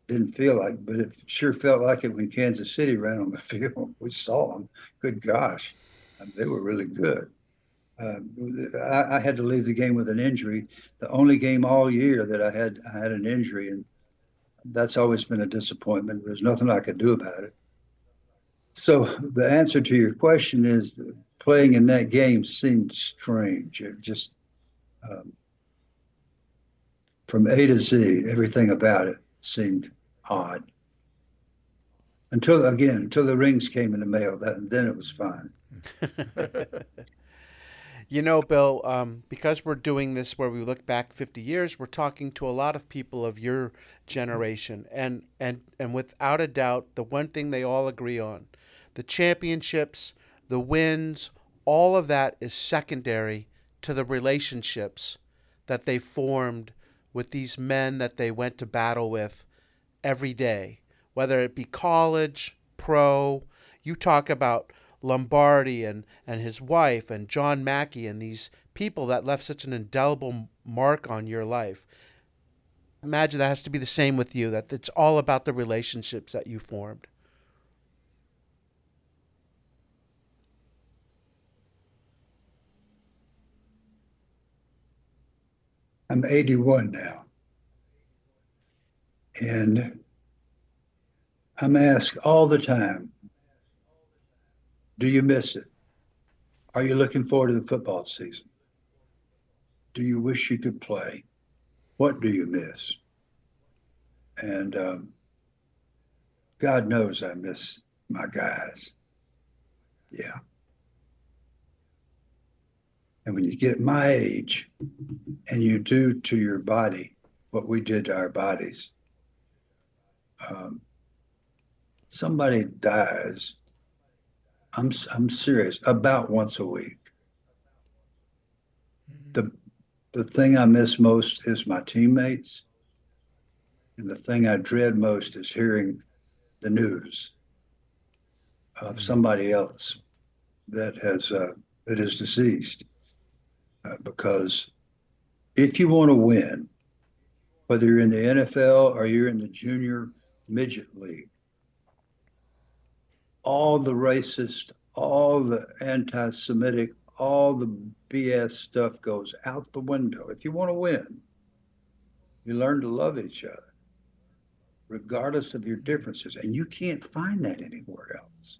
Didn't feel like, but it sure felt like it when Kansas City ran on the field. We saw them. Good gosh, they were really good. I had to leave the game with an injury. The only game all year that I had an injury, and that's always been a disappointment. There's nothing I could do about it. So the answer to your question is, playing in that game seemed strange. It just from A to Z, everything about it seemed odd. Until the rings came in the mail, then it was fine. You know, Bill, because we're doing this where we look back 50 years, we're talking to a lot of people of your generation. And without a doubt, the one thing they all agree on, the championships, the wins, all of that is secondary to the relationships that they formed with these men that they went to battle with every day, whether it be college, pro. You talk about Lombardi and his wife and John Mackey and these people that left such an indelible mark on your life. Imagine that has to be the same with you, that it's all about the relationships that you formed. I'm 81 now, and I'm asked all the time, do you miss it? Are you looking forward to the football season? Do you wish you could play? What do you miss? And God knows I miss my guys. Yeah. And when you get my age and you do to your body what we did to our bodies, somebody dies, I'm serious, about once a week. The thing I miss most is my teammates, and the thing I dread most is hearing the news of somebody else that is deceased. Because if you want to win, whether you're in the NFL or you're in the junior midget league, all the racist, all the anti-Semitic, all the BS stuff goes out the window. If you want to win, you learn to love each other, regardless of your differences. And you can't find that anywhere else.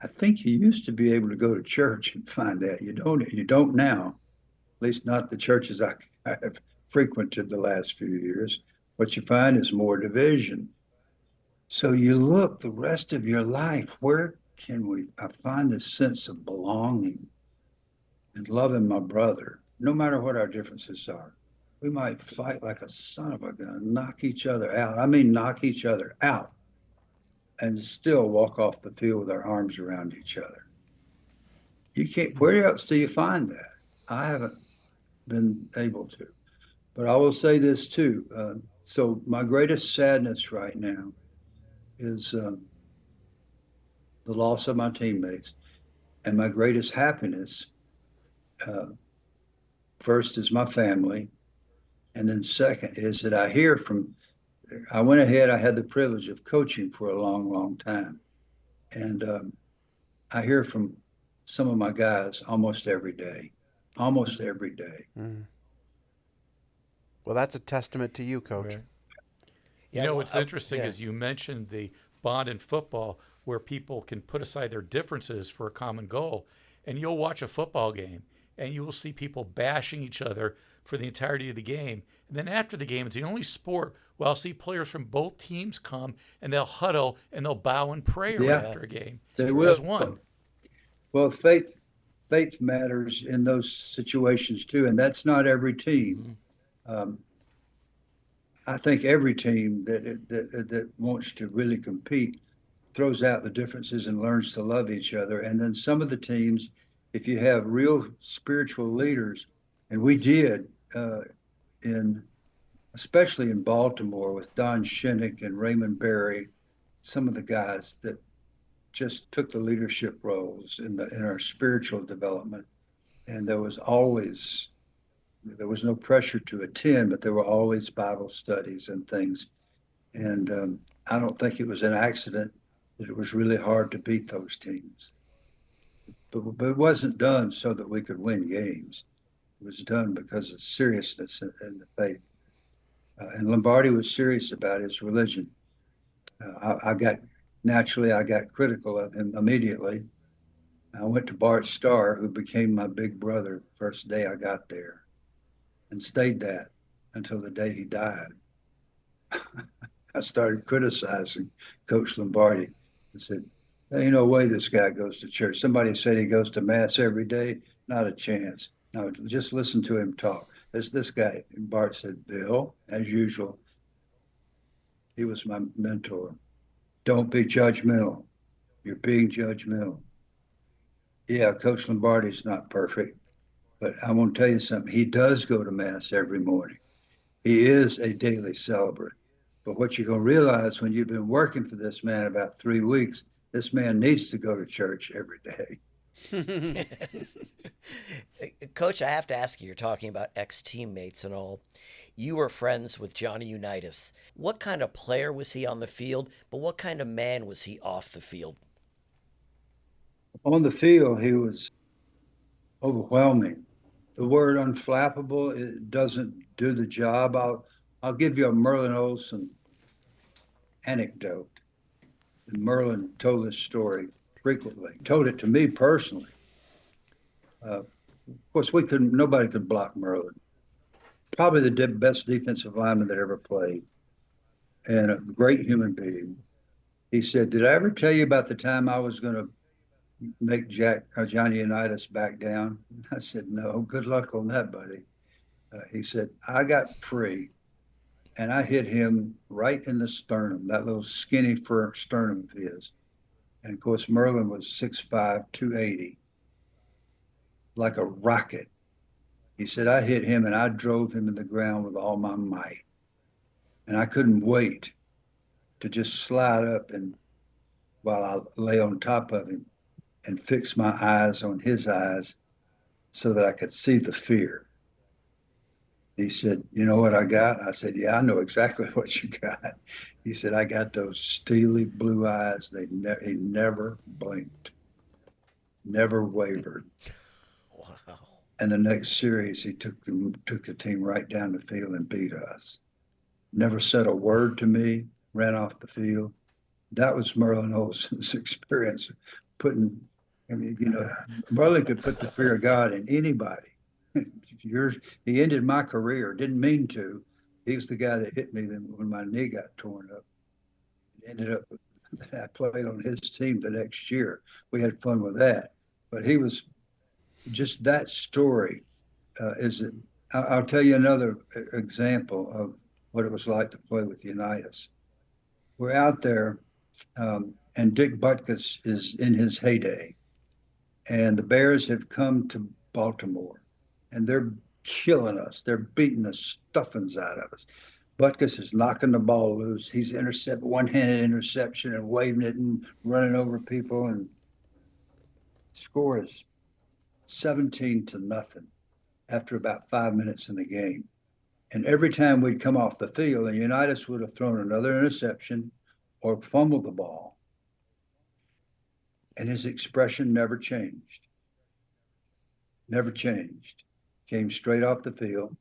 I think you used to be able to go to church and find that. You don't now, at least not the churches I have frequented the last few years. What you find is more division. So you look the rest of your life, where can I find this sense of belonging and loving my brother, no matter what our differences are? We might fight like a son of a gun, knock each other out. I mean, knock each other out, and still walk off the field with our arms around each other. You can't, where else do you find that? I haven't been able to. But I will say this too. So my greatest sadness right now is the loss of my teammates, and my greatest happiness first is my family, and then second is that I went ahead, I had the privilege of coaching for a long, long time. And I hear from some of my guys almost every day, almost every day. Mm. Well, that's a testament to you, Coach. Right. Yeah, You know, well, what's interesting yeah. is you mentioned the bond in football where people can put aside their differences for a common goal. And you'll watch a football game and you will see people bashing each other for the entirety of the game. And then after the game, it's the only sport where I'll see players from both teams come and they'll huddle and they'll bow and pray Yeah. after a game They will. as one. Well, faith matters in those situations too, and that's not every team. I think every team that wants to really compete throws out the differences and learns to love each other. And then some of the teams, if you have real spiritual leaders, and we did especially in Baltimore with Don Shinnick and Raymond Berry, some of the guys that just took the leadership roles in our spiritual development. And there was no pressure to attend, but there were always Bible studies and things. And I don't think it was an accident that it was really hard to beat those teams. But it wasn't done so that we could win games. It was done because of seriousness and the faith. And Lombardi was serious about his religion. I got critical of him immediately. I went to Bart Starr, who became my big brother first day I got there, and stayed that until the day he died. I started criticizing Coach Lombardi. I said, there ain't no way this guy goes to church. Somebody said he goes to mass every day. Not a chance. No, just listen to him talk. This guy. And Bart said, Bill, as usual, he was my mentor. Don't be judgmental. You're being judgmental. Yeah, Coach Lombardi's not perfect, but I want to tell you something. He does go to mass every morning. He is a daily celebrant. But what you're going to realize when you've been working for this man about 3 weeks, this man needs to go to church every day. Coach, I have to ask you, you're talking about ex-teammates and all. You were friends with Johnny Unitas. What kind of player was he on the field, but what kind of man was he off the field? On the field, he was overwhelming. The word unflappable, it doesn't do the job. I'll give you a Merlin Olsen anecdote. And Merlin told this story frequently, told it to me personally. Of course, nobody could block Merlin. Probably the best defensive lineman that ever played, and a great human being. He said, did I ever tell you about the time I was going to make Johnny Unitas back down? I said, no, good luck on that, buddy. He said, I got free and I hit him right in the sternum, that little skinny sternum of his. And of course, Merlin was 6'5", 280, like a rocket. He said, I hit him and I drove him in the ground with all my might. And I couldn't wait to just slide up and while I lay on top of him and fix my eyes on his eyes so that I could see the fear. He said, you know what I got? I said, yeah, I know exactly what you got. He said, I got those steely blue eyes. He never blinked, never wavered. Wow. And the next series, he took the team right down the field and beat us. Never said a word to me, ran off the field. That was Merlin Olsen's experience. Merlin could put the fear of God in anybody. He ended my career, didn't mean to. He was the guy that hit me when my knee got torn up. Ended up, I played on his team the next year. We had fun with that. But he was just that story. I'll tell you another example of what it was like to play with Unitas. We're out there, and Dick Butkus is in his heyday. And the Bears have come to Baltimore, and they're killing us. They're beating the stuffings out of us. Butkus is knocking the ball loose. He's one-handed interception and waving it and running over people. And score is 17-0. after about 5 minutes in the game. And every time we'd come off the field, and Unitas would have thrown another interception or fumbled the ball, and his expression never changed. Never changed. Came straight off the field,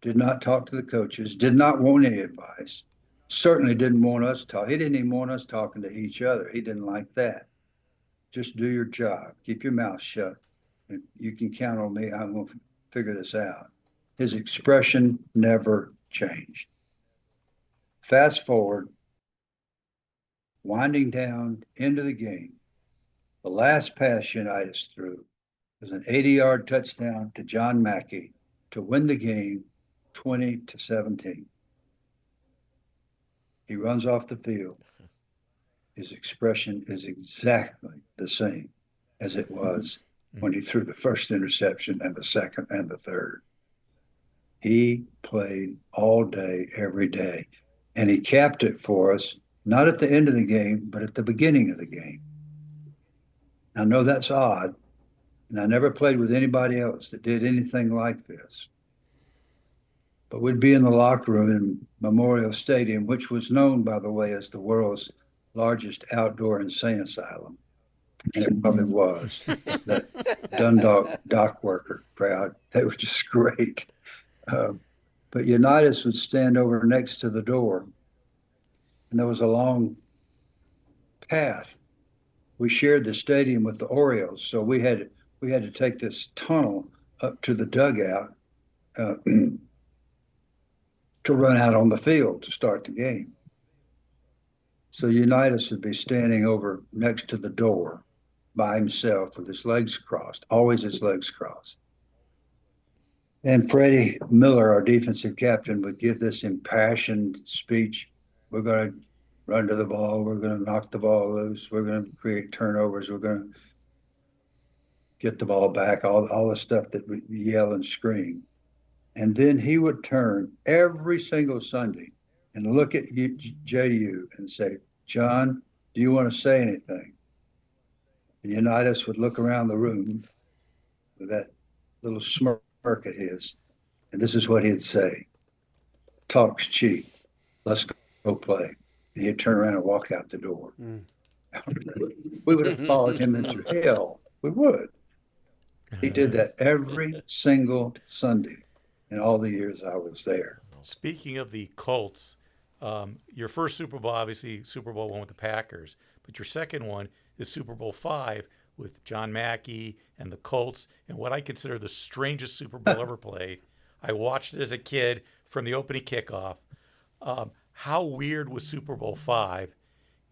did not talk to the coaches, did not want any advice, certainly didn't want us talk. He didn't even want us talking to each other. He didn't like that. Just do your job. Keep your mouth shut. And you can count on me. I'm going to figure this out. His expression never changed. Fast forward, winding down into the game. The last pass Unitas threw was an 80-yard touchdown to John Mackey to win the game 20-17. He runs off the field. His expression is exactly the same as it was when he threw the first interception and the second and the third. He played all day, every day, and he capped it for us, not at the end of the game, but at the beginning of the game. I know that's odd, and I never played with anybody else that did anything like this. But we'd be in the locker room in Memorial Stadium, which was known, by the way, as the world's largest outdoor insane asylum. And it probably was. That Dundalk dock worker crowd, they were just great. But Unitas would stand over next to the door, and there was a long path. We shared the stadium with the Orioles, so we had to take this tunnel up to the dugout to run out on the field to start the game. So Unitas would be standing over next to the door by himself with his legs crossed, always his legs crossed. And Freddie Miller, our defensive captain, would give this impassioned speech. We're going to run to the ball. We're going to knock the ball loose. We're going to create turnovers. We're going to get the ball back, all the stuff that we yell and scream. And then he would turn every single Sunday and look at JU and say, John, do you want to say anything? And Unitas would look around the room with that little smirk at his, and this is what he'd say: talk's cheap. Let's go play. And he'd turn around and walk out the door. We would have followed him into hell. We would. He did that every single Sunday in all the years I was there. Speaking of the Colts, your first Super Bowl, obviously Super Bowl one with the Packers, but your second one is Super Bowl V with John Mackey and the Colts, and what I consider the strangest Super Bowl ever played. I watched it as a kid from the opening kickoff. How weird was Super Bowl V,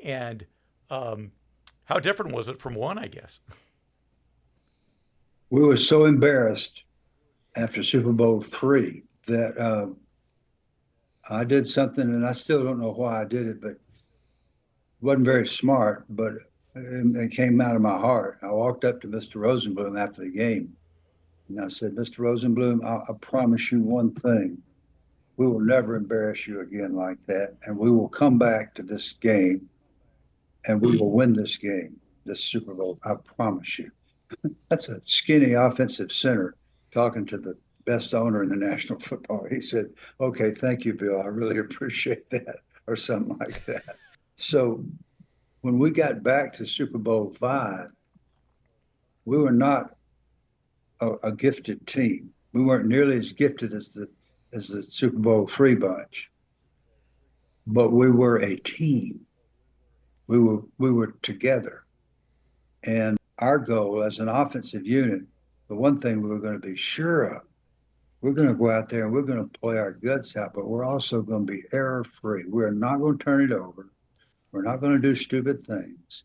and how different was it from one, I guess? We were so embarrassed after Super Bowl III that I did something, and I still don't know why I did it, but it wasn't very smart, but it came out of my heart. I walked up to Mr. Rosenblum after the game, and I said, Mr. Rosenblum, I promise you one thing. We will never embarrass you again like that, and we will come back to this game, and we will win this game, this Super Bowl. I promise you. That's a skinny offensive center talking to the best owner in the National Football. He said, okay, thank you, Bill. I really appreciate that, or something like that. So when we got back to Super Bowl V, we were not a gifted team. We weren't nearly as gifted as the Super Bowl III bunch, but we were a team. We were together. And our goal as an offensive unit, the one thing we were going to be sure of, we're going to go out there and we're going to play our guts out, but we're also going to be error-free. We're not going to turn it over. We're not going to do stupid things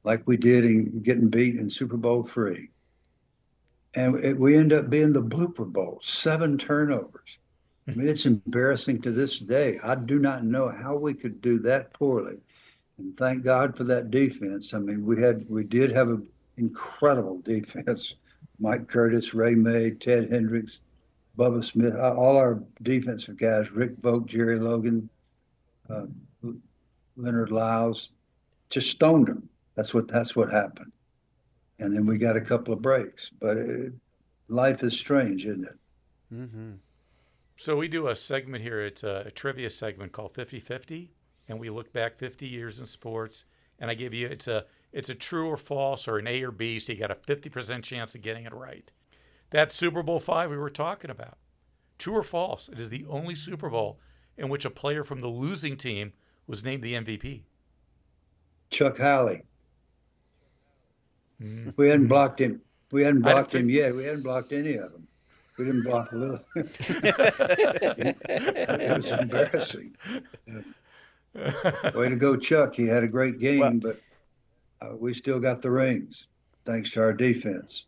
like we did in getting beat in Super Bowl III. And we end up being the blooper bowl, 7 turnovers. I mean, it's embarrassing to this day. I do not know how we could do that poorly. And thank God for that defense. I mean, we did have an incredible defense. Mike Curtis, Ray May, Ted Hendricks, Bubba Smith, all our defensive guys, Rick Vogt, Jerry Logan, Leonard Lyles, just stoned them. That's what happened. And then we got a couple of breaks. But life is strange, isn't it? So we do a segment here. It's a trivia segment called 50-50, and we look back 50 years in sports. And I give you it's a true or false or an A or B, so you got a 50% chance of getting it right. That Super Bowl V we were talking about. True or false? It is the only Super Bowl in which a player from the losing team was named the MVP. Chuck Howley. We hadn't blocked him. We hadn't blocked him yet. We hadn't blocked any of them. We didn't block a little. It was embarrassing. Way to go, Chuck. He had a great game, but we still got the rings thanks to our defense.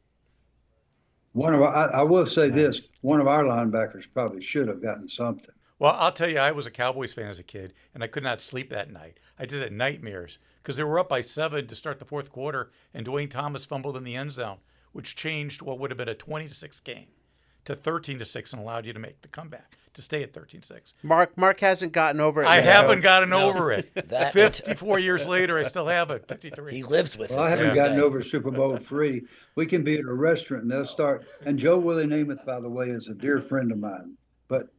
I will say this, one of our linebackers probably should have gotten something. Well, I'll tell you, I was a Cowboys fan as a kid, and I could not sleep that night. I just had nightmares because they were up by 7 to start the fourth quarter, and Dwayne Thomas fumbled in the end zone, which changed what would have been a 20-6 game to 13-6 and allowed you to make the comeback to stay at 13-6. Mark hasn't gotten over it. I yet, haven't Coach. gotten over it. 54 That- years later, I still have it. 53. He lives with Well, I us. haven't every gotten day. over Super Bowl III. We can be at a restaurant and they'll start. And Joe Willie Namath, by the way, is a dear friend of mine. But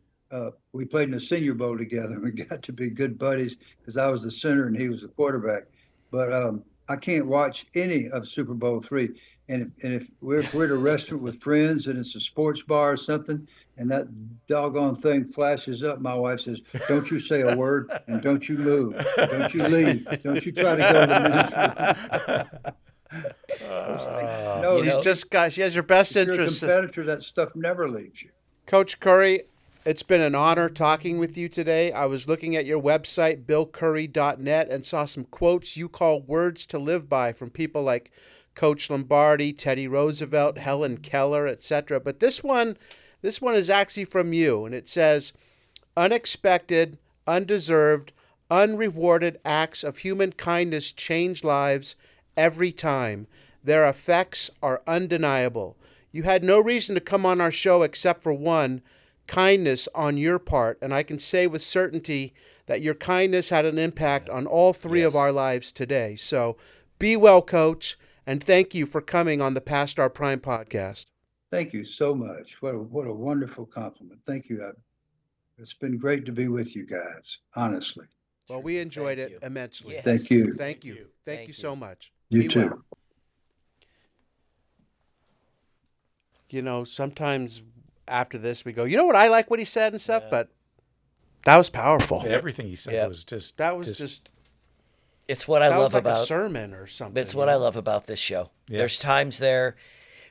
we played in the Senior Bowl together. And we got to be good buddies because I was the center and he was the quarterback. But I can't watch any of Super Bowl III. And if we're at a restaurant with friends and it's a sports bar or something, and that doggone thing flashes up, my wife says, "Don't you say a word and don't you move. Don't you leave. Don't you try to go to the ministry." No, She has your best if you're a interest. competitor, that stuff never leaves you. Coach Curry, it's been an honor talking with you today. I was looking at your website, billcurry.net, and saw some quotes you call words to live by from people like Coach Lombardi, Teddy Roosevelt, Helen Keller, etc. But this one is actually from you, and it says, "Unexpected, undeserved, unrewarded acts of human kindness change lives every time. Their effects are undeniable. You had no reason to come on our show except for one, kindness on your part, and I can say with certainty that your kindness had an impact on all three of our lives today. So be well, Coach, and thank you for coming on the Past Our Prime podcast." Thank you so much. What a wonderful compliment. Thank you. It's been great to be with you guys, honestly. Well, we enjoyed Thank it you. immensely. Yes. Thank you. Thank you. Thank you so much. You Be too. well. You know, sometimes after this we go, you know what, I like what he said and stuff, but that was powerful. Everything he said Yeah. was just. That was just It's what I that love was like a about. sermon or something. It's what I love about this show. Yeah. There's times there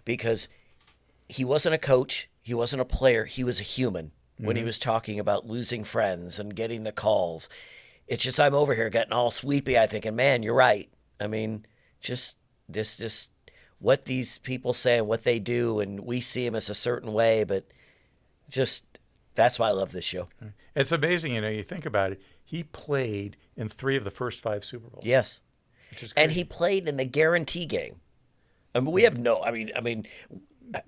because he wasn't a coach, he wasn't a player, he was a human when he was talking about losing friends and getting the calls. It's just I'm over here getting all sweepy, I think, and man, you're right. I mean, just what these people say and what they do, and we see them as a certain way, but just that's why I love this show. It's amazing, you think about it. He played in 3 of the first 5 Super Bowls. Yes. Which is And crazy. he played in the guarantee game. I mean, we have no. I mean,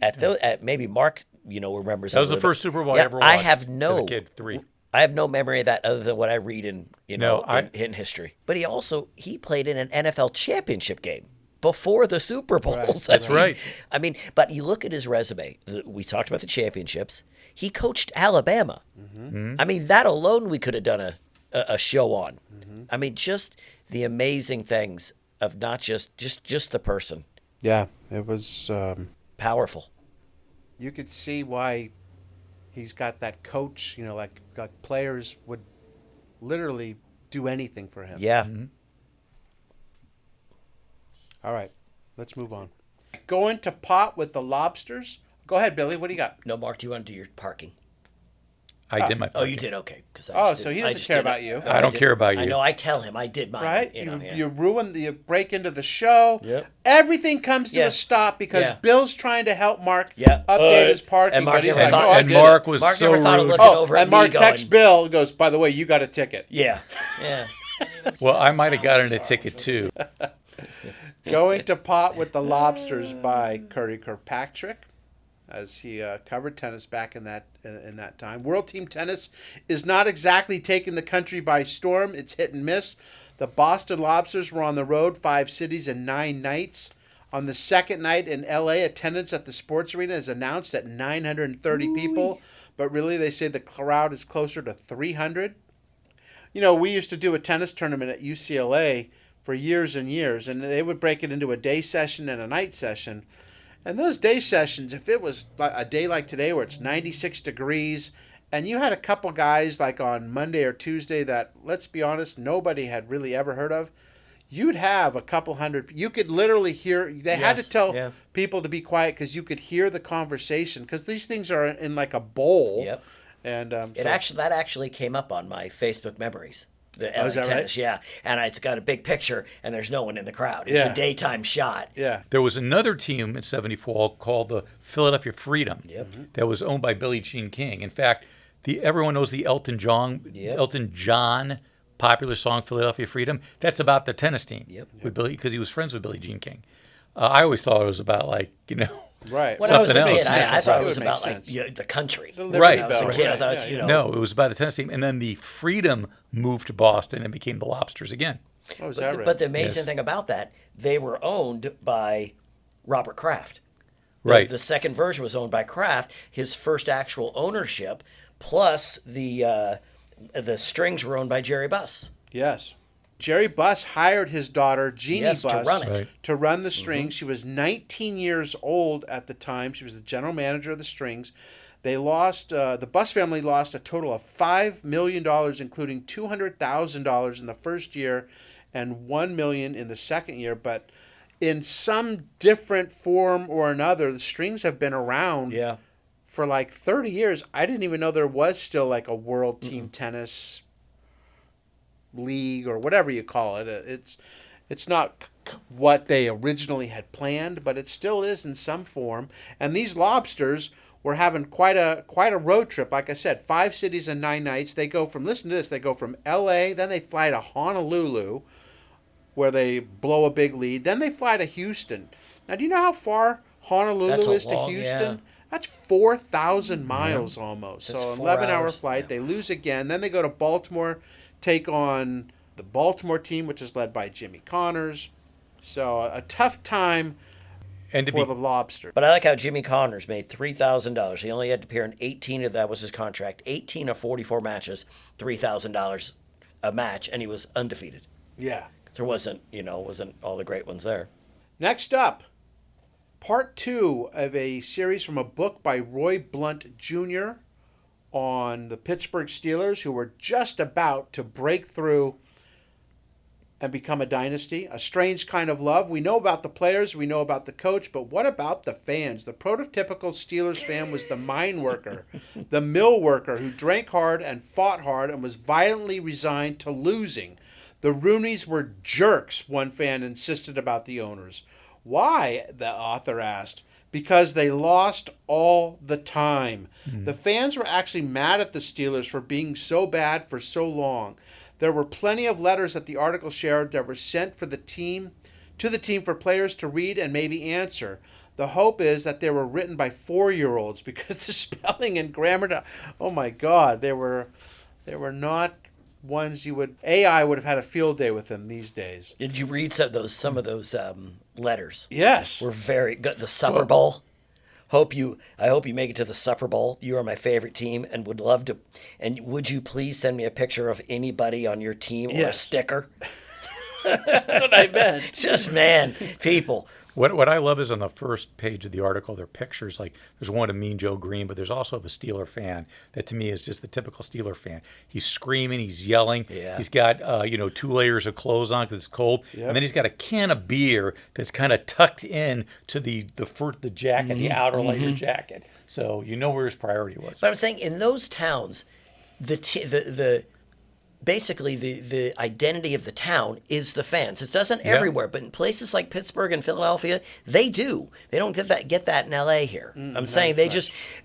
at maybe Mark, remembers That was the first Super Bowl I ever watched. I have as no a kid. 3. I have no memory of that other than what I read in No, in history. But he played in an NFL championship game before the Super Bowls. That's right. I mean, but you look at his resume. We talked about the championships. He coached Alabama. Mm-hmm. I mean, that alone we could have done a show on. I mean, just the amazing things of not just the person. Yeah, it was Powerful. you could see why he's got that coach, like players would literally do anything for him. Yeah. All right, let's move on. Going to pot with the lobsters. Go ahead, Billy. What do you got? No, Mark, do you want to do your parking? I did my Oh, you parking. did? Okay. So he doesn't care about you. I don't care about I you. know. I tell him I did mine. Right? Yeah. You break into the show. Yep. Everything comes to Yeah. a stop because Yeah. Bill's trying to help Mark Yeah. update his parking. And Mark but he's never like, thought- "Oh, I and did it." Mark was Mark so never thought of rude. looking Oh, over at and Mark me texts going, Bill and goes, "By the way, you got a ticket." Yeah. Yeah. Well, I might have gotten a ticket too. Going to pot with the lobsters by Curry Kirkpatrick, as he covered tennis back in that time. World Team Tennis is not exactly taking the country by storm. It's hit and miss. The Boston Lobsters were on the road 5 cities and 9 nights On the second night in LA, attendance at the sports arena is announced at 930 people, but really they say the crowd is closer to 300. You know, we used to do a tennis tournament at UCLA for years and years, and they would break it into a day session and a night session. And those day sessions, if it was a day like today where it's 96 degrees, and you had a couple guys like on Monday or Tuesday that, let's be honest, nobody had really ever heard of, you'd have a couple hundred. You could literally hear. They had to tell people to be quiet because you could hear the conversation, because these things are in like a bowl. Yep. And that actually came up on my Facebook memories. The LA is that tennis, right? yeah, and it's got a big picture, and there's no one in the crowd. It's a daytime shot. Yeah. There was another team in '74 called the Philadelphia Freedom. Yep. That was owned by Billie Jean King. In fact, everyone knows the Elton John popular song "Philadelphia Freedom." That's about the tennis team with Billy, because he was friends with Billie Jean King. I always thought it was about right. When I was a something kid, else. I thought it was would about make like sense. the country. Right. When I was a kid, I thought No, it was by the tennis team, and then the Freedom moved to Boston and became the Lobsters again. Oh, is that right? But the amazing thing about that, they were owned by Robert Kraft. Right. The second version was owned by Kraft. His first actual ownership, plus the strings were owned by Jerry Buss. Yes. Jerry Buss hired his daughter, Jeannie Buss, to run it. to run the strings. She was 19 years old at the time. She was the general manager of the strings. They lost, the Buss family lost a total of $5 million, including $200,000 in the first year and $1 million in the second year. But in some different form or another, the strings have been around for like 30 years. I didn't even know there was still like a world team tennis league or whatever you call it. It's not what they originally had planned, but it still is in some form. And these Lobsters were having quite a road trip. Like I said, 5 cities and 9 nights. They go from, listen to this, they go from LA, then they fly to Honolulu, where they blow a big lead. Then they fly to Houston. Now, do you know how far Honolulu is to Houston? That's 4,000 miles almost. That's so an 4 11-hour hours. flight. They lose again. Then they go to Baltimore, take on the Baltimore team, which is led by Jimmy Connors. So a tough time for the Lobster. But I like how Jimmy Connors made $3,000. He only had to appear in 18 of that was his contract. 18 of 44 matches, $3,000 a match, and he was undefeated. Yeah. There wasn't all the great ones there. Next up, part 2 of a series from a book by Roy Blunt Jr. on the Pittsburgh Steelers, who were just about to break through and become a dynasty. A strange kind of love. We know about the players, we know about the coach, but what about the fans? The prototypical Steelers fan was the mine worker, the mill worker who drank hard and fought hard and was violently resigned to losing. The Rooneys were jerks, one fan insisted about the owners. Why, the author asked. Because they lost all the time. The fans were actually mad at the Steelers for being so bad for so long. There were plenty of letters that the article shared that were sent to the team for players to read and maybe answer. The hope is that they were written by 4-year-olds because the spelling and grammar, oh my God, they were not ones AI would have had a field day with them these days. Did you read some of those letters? Yes. Were very good. The Supper Bowl. I hope you make it to the Supper Bowl. You are my favorite team and would love to. And would you please send me a picture of anybody on your team or a sticker? That's what I meant. Just, people. What I love is on the first page of the article, there are pictures, like there's one of Mean Joe Green, but there's also of a Steeler fan that to me is just the typical Steeler fan. He's screaming, he's yelling. Yeah. He's got 2 layers of clothes on because it's cold, and then he's got a can of beer that's kind of tucked in to the jacket, the outer layer jacket. So you know where his priority was. But I'm saying in those towns, basically the identity of the town is the fans. It doesn't everywhere, but in places like Pittsburgh and Philadelphia, they do. They don't get that in LA here. I'm saying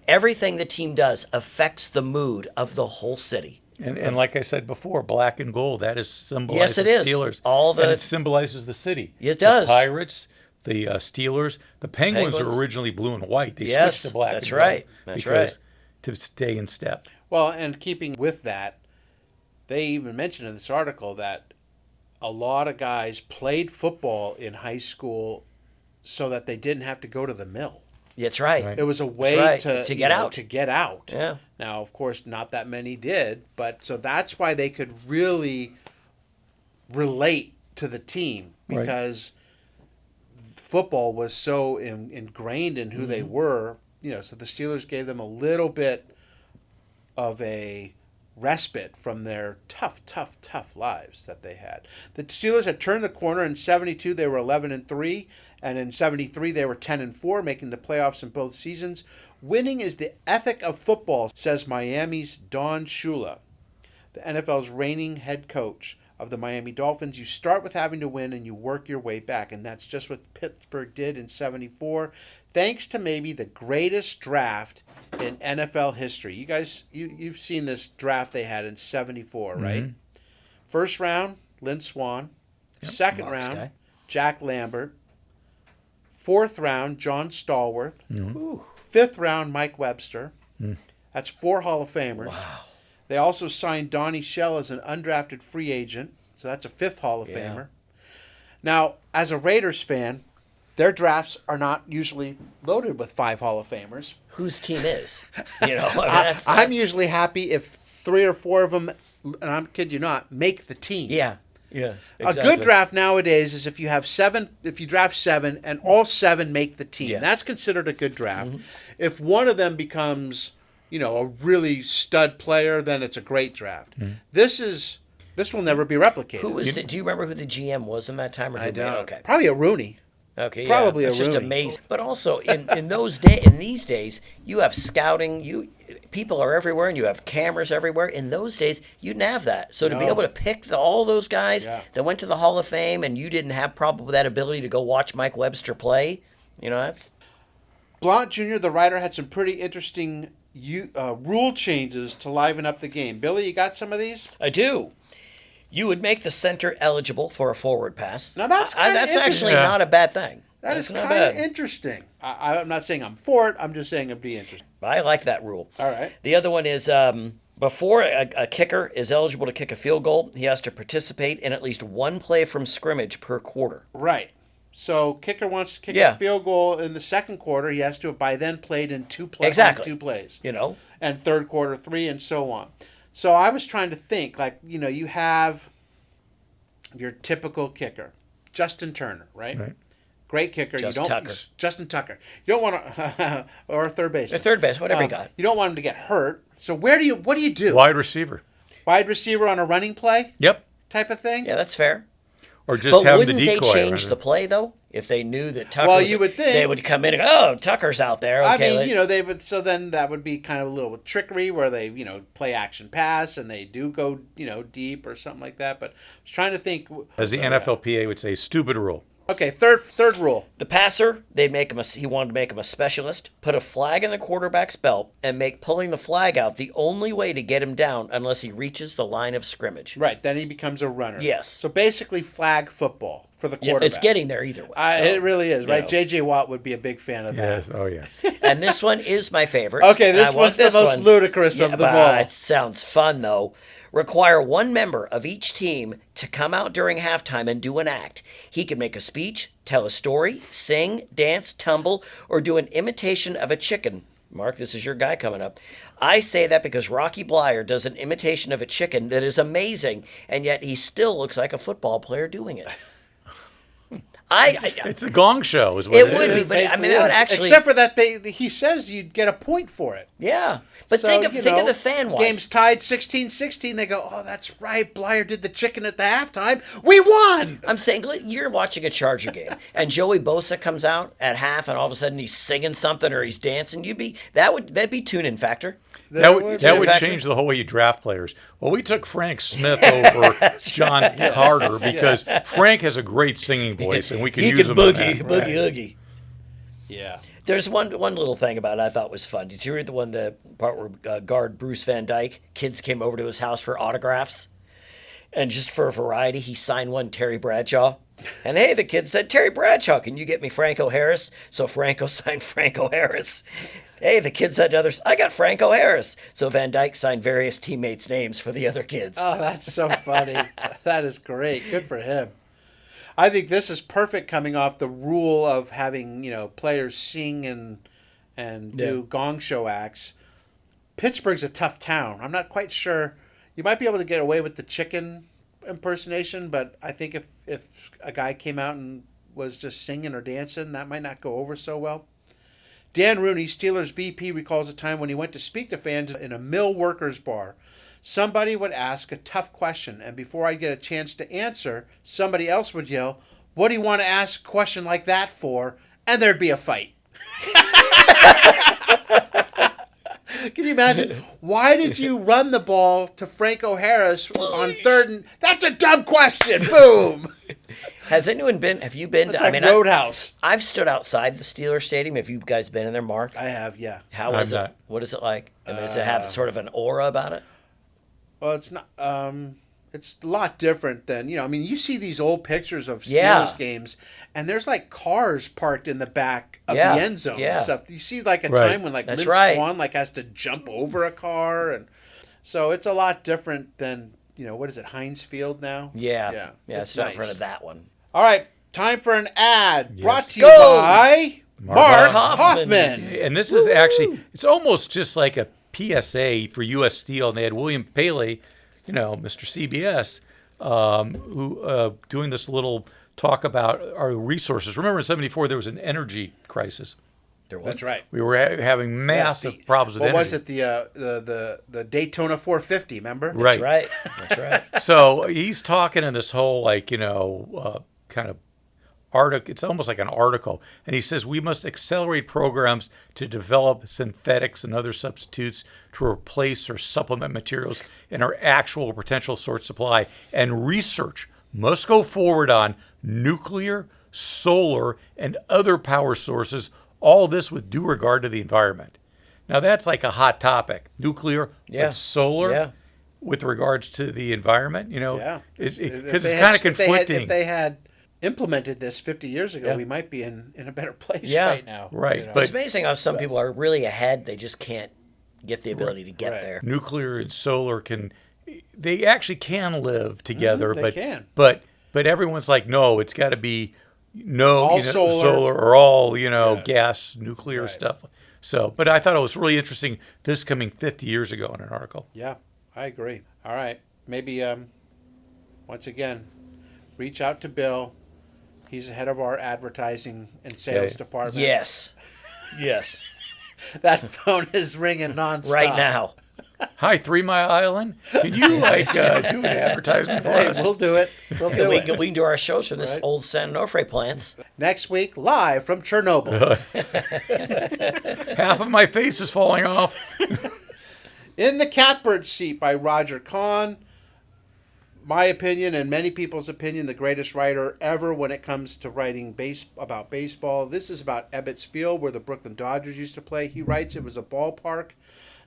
everything the team does affects the mood of the whole city. And like I said before, black and gold, that symbolizes Steelers. And it symbolizes the city. It does. The Pirates, the Steelers, the Penguins were originally blue and white. They switched to black and gold. That's right. To stay in step. Well, and keeping with that, they even mentioned in this article that a lot of guys played football in high school so that they didn't have to go to the mill. That's right. It was a way right. to get out. To get out. Yeah. Now, of course, not that many did, but so that's why they could really relate to the team because football was so ingrained in who they were. So the Steelers gave them a little bit of a respite from their tough lives that they had. The Steelers had turned the corner in 72. They were 11-3, and in 73 they were 10-4, making the playoffs in both seasons. Winning is the ethic of football, says Miami's Don Shula, the NFL's reigning head coach of the Miami Dolphins. You start with having to win and you work your way back, and that's just what Pittsburgh did in 74, thanks to maybe the greatest draft in NFL history. You guys, you've seen this draft they had in 74, right? First round, Lynn Swann. Yep, Second Mark's round, guy. Jack Lambert. Fourth round, John Stallworth. Fifth round, Mike Webster. That's 4 Hall of Famers. Wow. They also signed Donnie Shell as an undrafted free agent, so that's a 5th Hall of Famer. Now, as a Raiders fan, their drafts are not usually loaded with 5 Hall of Famers. Whose team is? I'm usually happy if 3 or 4 of them, and I'm kidding you not, make the team. Yeah. Yeah. A good draft nowadays is if you have 7, if you draft 7 and all 7 make the team. Yes. That's considered a good draft. If one of them becomes, a really stud player, then it's a great draft. This will never be replicated. Who was it? Do you remember who the GM was in that time? Or I don't. Okay. Probably a Rooney. Okay, Probably it's a just Rooney. amazing. But also in these days, you have scouting. People are everywhere, and you have cameras everywhere. In those days, you didn't have that. So to be able to pick all those guys that went to the Hall of Fame, and you didn't have probably that ability to go watch Mike Webster play, that's. Blount Jr., the writer, had some pretty interesting rule changes to liven up the game. Billy, you got some of these? I do. You would make the center eligible for a forward pass. Now that's actually not a bad thing. That is not kind of bad. interesting. I'm not saying I'm for it. I'm just saying it'd be interesting. I like that rule. All right. The other one is before a kicker is eligible to kick a field goal, he has to participate in at least one play from scrimmage per quarter. Right. So kicker wants to kick a field goal in the second quarter. He has to have by then played in 2 plays. Exactly. 2 plays. And third quarter 3 and so on. So I was trying to think, you have your typical kicker, Justin Turner, right? Great kicker. Justin Tucker. You don't want to, or a third baseman. A third base, whatever you got. You don't want him to get hurt. So what do you do? Wide receiver. Wide receiver on a running play? Yep. Type of thing? Yeah, that's fair. Or just have the decoy. Wouldn't they change the play, though? If they knew that Tucker Well, you would think. they would come in and go, Tucker's out there. Okay, they would. So then that would be kind of a little trickery where they, play action pass and they do go, deep or something like that. But I was trying to think. As the NFLPA would say, stupid rule. Okay, third rule. The passer, he wanted to make him a specialist, put a flag in the quarterback's belt, and make pulling the flag out the only way to get him down unless he reaches the line of scrimmage. Right, then he becomes a runner. Yes. So basically flag football for the quarterback. It's getting there either way. It really is, right? J.J. Watt would be a big fan of that. Yes, oh yeah. And this one is my favorite. Okay, this one's the most ludicrous of them all. It sounds fun, though. Require one member of each team to come out during halftime and do an act. He can make a speech, tell a story, sing, dance, tumble, or do an imitation of a chicken. Mark, this is your guy coming up. I say that because Rocky Blyer does an imitation of a chicken that is amazing, and yet he still looks like a football player doing it. It's a gong show, is what it it would is. be, but that would actually. Except for that, he says you'd get a point for it. Yeah, but So, think of the fan wise. Game's tied 16-16. They go, oh, that's right. Blyer did the chicken at the halftime. We won. I'm saying you're watching a Charger game, and Joey Bosa comes out at half, and all of a sudden he's singing something or he's dancing. That'd be tune-in factor. That would change the whole way you draft players. Well, we took Frank Smith over John Carter because Frank has a great singing voice, and we can use him. Boogie oogie. Yeah. There's one little thing about it I thought was fun. Did you read the part where guard Bruce Van Dyke, kids came over to his house for autographs? And just for a variety, he signed one Terry Bradshaw. And hey, the kid said, Terry Bradshaw, can you get me Franco Harris? So Franco signed Franco Harris. Hey, the kid said to others, I got Franco Harris. So Van Dyke signed various teammates' names for the other kids. Oh, that's so funny. That is great. Good for him. I think this is perfect coming off the rule of having, players sing and do gong show acts. Pittsburgh's a tough town. I'm not quite sure. You might be able to get away with the chicken impersonation, but I think if a guy came out and was just singing or dancing, that might not go over so well. Dan Rooney, Steelers VP, recalls a time when he went to speak to fans in a mill workers bar. Somebody would ask a tough question, and before I'd get a chance to answer, somebody else would yell, "What do you want to ask a question like that for?" And there'd be a fight. Can you imagine? Why did you run the ball to Franco Harris on third and... That's a dumb question. Boom. Have you been It's to... like Roadhouse. I've stood outside the Steelers Stadium. Have you guys been in there, Mark? I have, yeah. How is it? What is it like? I mean, does it have sort of an aura about it? Well, it's not... it's a lot different than, you see these old pictures of Steelers Yeah. games, and there's like cars parked in the back of Yeah, the end zone yeah. and stuff. You see like a Right. time when like That's Lynn right. Swann has to jump over a car, and so it's a lot different than, what is it, Heinz Field now? Yeah. It's It's not in nice. front of that one. All right, time for an ad brought to you Go! by Mark Hoffman. And this is actually, it's almost just like a PSA for U.S. Steel. And they had William Paley, Mr. CBS, who doing this little talk about our resources. Remember in '74 there was an energy crisis. That's right. We were having massive problems with What energy. was it? The Daytona 450, remember? Right. That's right. So he's talking in this whole kind of article. It's almost like an article, and he says we must accelerate programs to develop synthetics and other substitutes to replace or supplement materials in our actual or potential source supply, and research must go forward on nuclear, solar, and other power sources. All this with due regard to the environment. Now that's like a hot topic. Nuclear, but solar, with regards to the environment. Yeah. Because it's kind of conflicting. If they had implemented this 50 years ago, we might be in a better place right now. Right. But But it's amazing how some people are really ahead. They just can't get the ability to get there. nuclear and solar they actually can live together. They but can. But everyone's like, no, it's got to be All solar. or all gas, nuclear Right. stuff. So, but I thought it was really interesting. This coming 50 years ago in an article. Yeah, I agree. All right. Maybe, once again, reach out to Bill. He's the head of our advertising and sales department. Yes. That phone is ringing nonstop. Right now. Hi, 3 Mile Island. Can you do an advertisement for Hey, us? we'll do it. We'll And do we it. can do our shows from this Right. old San Onofre plants. Next week, live from Chernobyl. Half of my face is falling off. In the Catbird Seat by Roger Kahn. My opinion and many people's opinion, the greatest writer ever when it comes to writing about baseball. This is about Ebbets Field, where the Brooklyn Dodgers used to play. He writes it was a ballpark,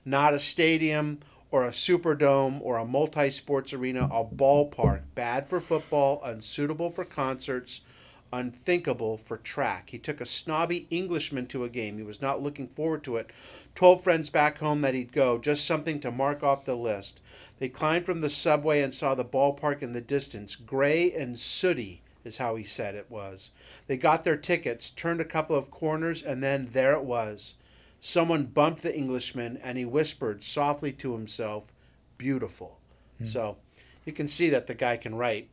not a stadium or a Superdome or a multi-sports arena, a ballpark. Bad for football, unsuitable for concerts, unthinkable for track. He took a snobby Englishman to a game. He was not looking forward to it. Told friends back home that he'd go, just something to mark off the list. They climbed from the subway and saw the ballpark in the distance. Gray and sooty is how he said it was. They got their tickets, turned a couple of corners, and then there it was. Someone bumped the Englishman, and he whispered softly to himself, "Beautiful." So you can see that the guy can write.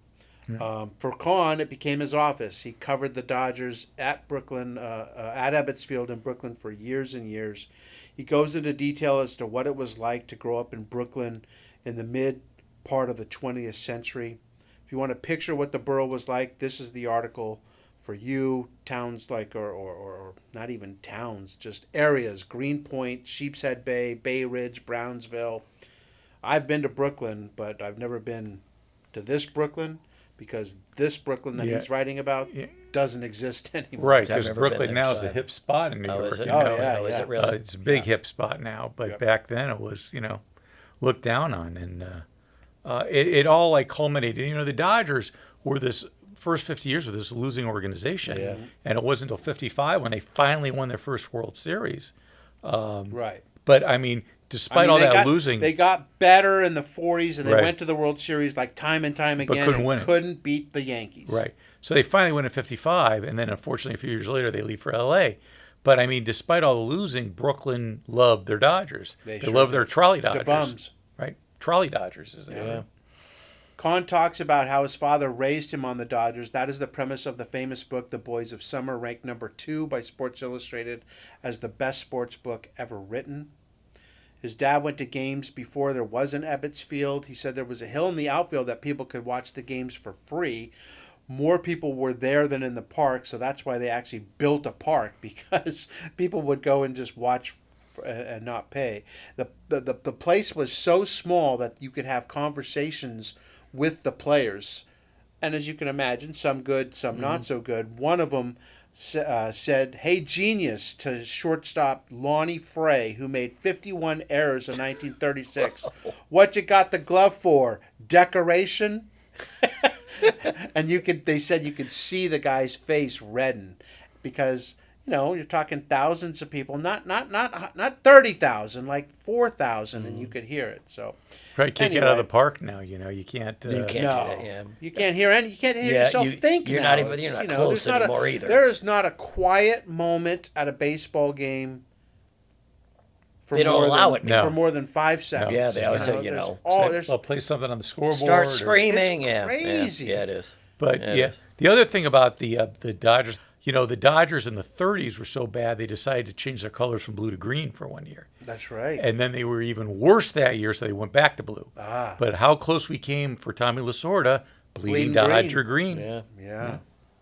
For Kahn, it became his office. He covered the Dodgers at Brooklyn, at Ebbets Field in Brooklyn for years and years. He goes into detail as to what it was like to grow up in Brooklyn in the mid part of the 20th century. If you want to picture what the borough was like, this is the article for you. Towns like, or not even towns, just areas: Greenpoint, Sheepshead Bay, Bay Ridge, Brownsville. I've been to Brooklyn, but I've never been to this Brooklyn, because this Brooklyn that he's writing about doesn't exist anymore. Right, I've because never been Brooklyn there, now so is a I've- hip spot in New York. Is it? you know. yeah, Is yeah. it really? It's a big hip spot now, but back then it was, looked down on, and it all like culminated. The Dodgers were this first 50 years of this losing organization, and it wasn't until 55 when they finally won their first World Series. Right. But I mean, despite all that losing, they got better in the 40s, and they Right. went to the World Series like time and time again. couldn't win it. Couldn't beat the Yankees. right? So they finally win in 55, and then unfortunately a few years later they leave for L.A. But, I mean, despite all the losing, Brooklyn loved their Dodgers. They sure loved their trolley The Dodgers. bums. Right? Trolley Dodgers. Kahn talks about how his father raised him on the Dodgers. That is the premise of the famous book, The Boys of Summer, ranked number 2 by Sports Illustrated as the best sports book ever written. His dad went to games before there was an Ebbets Field. He said there was a hill in the outfield that people could watch the games for free. More people were there than in the park, so that's why they actually built a park, because people would go and just watch and not pay. The place was so small that you could have conversations with the players. And as you can imagine, some good, some not so good. One of them said, "Hey, genius," to shortstop Lonnie Frey, who made 51 errors in 1936. "What you got the glove for? Decoration?" And they said you could see the guy's face redden, because you're talking thousands of people, not 30,000, like 4,000, and you could hear it. So Right, kick it out of the park now. You can't. You can't do that. Yeah. You can't hear yourself think. You're now. not close anymore either. There is not a quiet moment at a baseball game. They don't allow it for more than 5 seconds. Yeah, they always say, They'll play something on the scoreboard. Start screaming. It's crazy. Yeah, it is. But the other thing about the Dodgers, the Dodgers in the 30s were so bad they decided to change their colors from blue to green for 1 year. That's right. And then they were even worse that year, so they went back to blue. But how close we came for Tommy Lasorda, bleeding Dodger green. Yeah,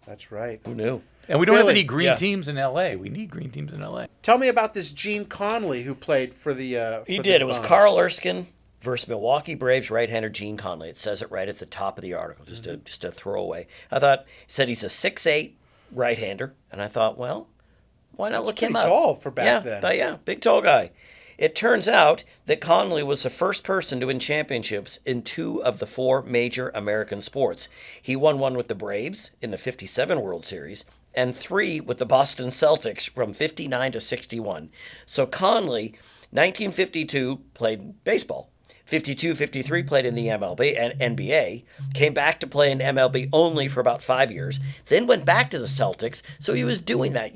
that's right. Who knew? And we don't have any green teams in L.A. We need green teams in L.A. Tell me about this Gene Conley who played for the. He did. It was Carl Erskine versus Milwaukee Braves right-hander Gene Conley. It says it right at the top of the article, just a throwaway. I thought, it said he's a 6'8" right-hander, and I thought, well, why not look him up? Tall for back then. Yeah, big tall guy. It turns out that Conley was the first person to win championships in 2 of the 4 major American sports. He won one with the Braves in the 57 World Series, and 3 with the Boston Celtics from 59 to 61. So Conley, 1952, played baseball. 52, 53 played in the MLB and NBA, came back to play in MLB only for about 5 years, then went back to the Celtics. So he was doing that.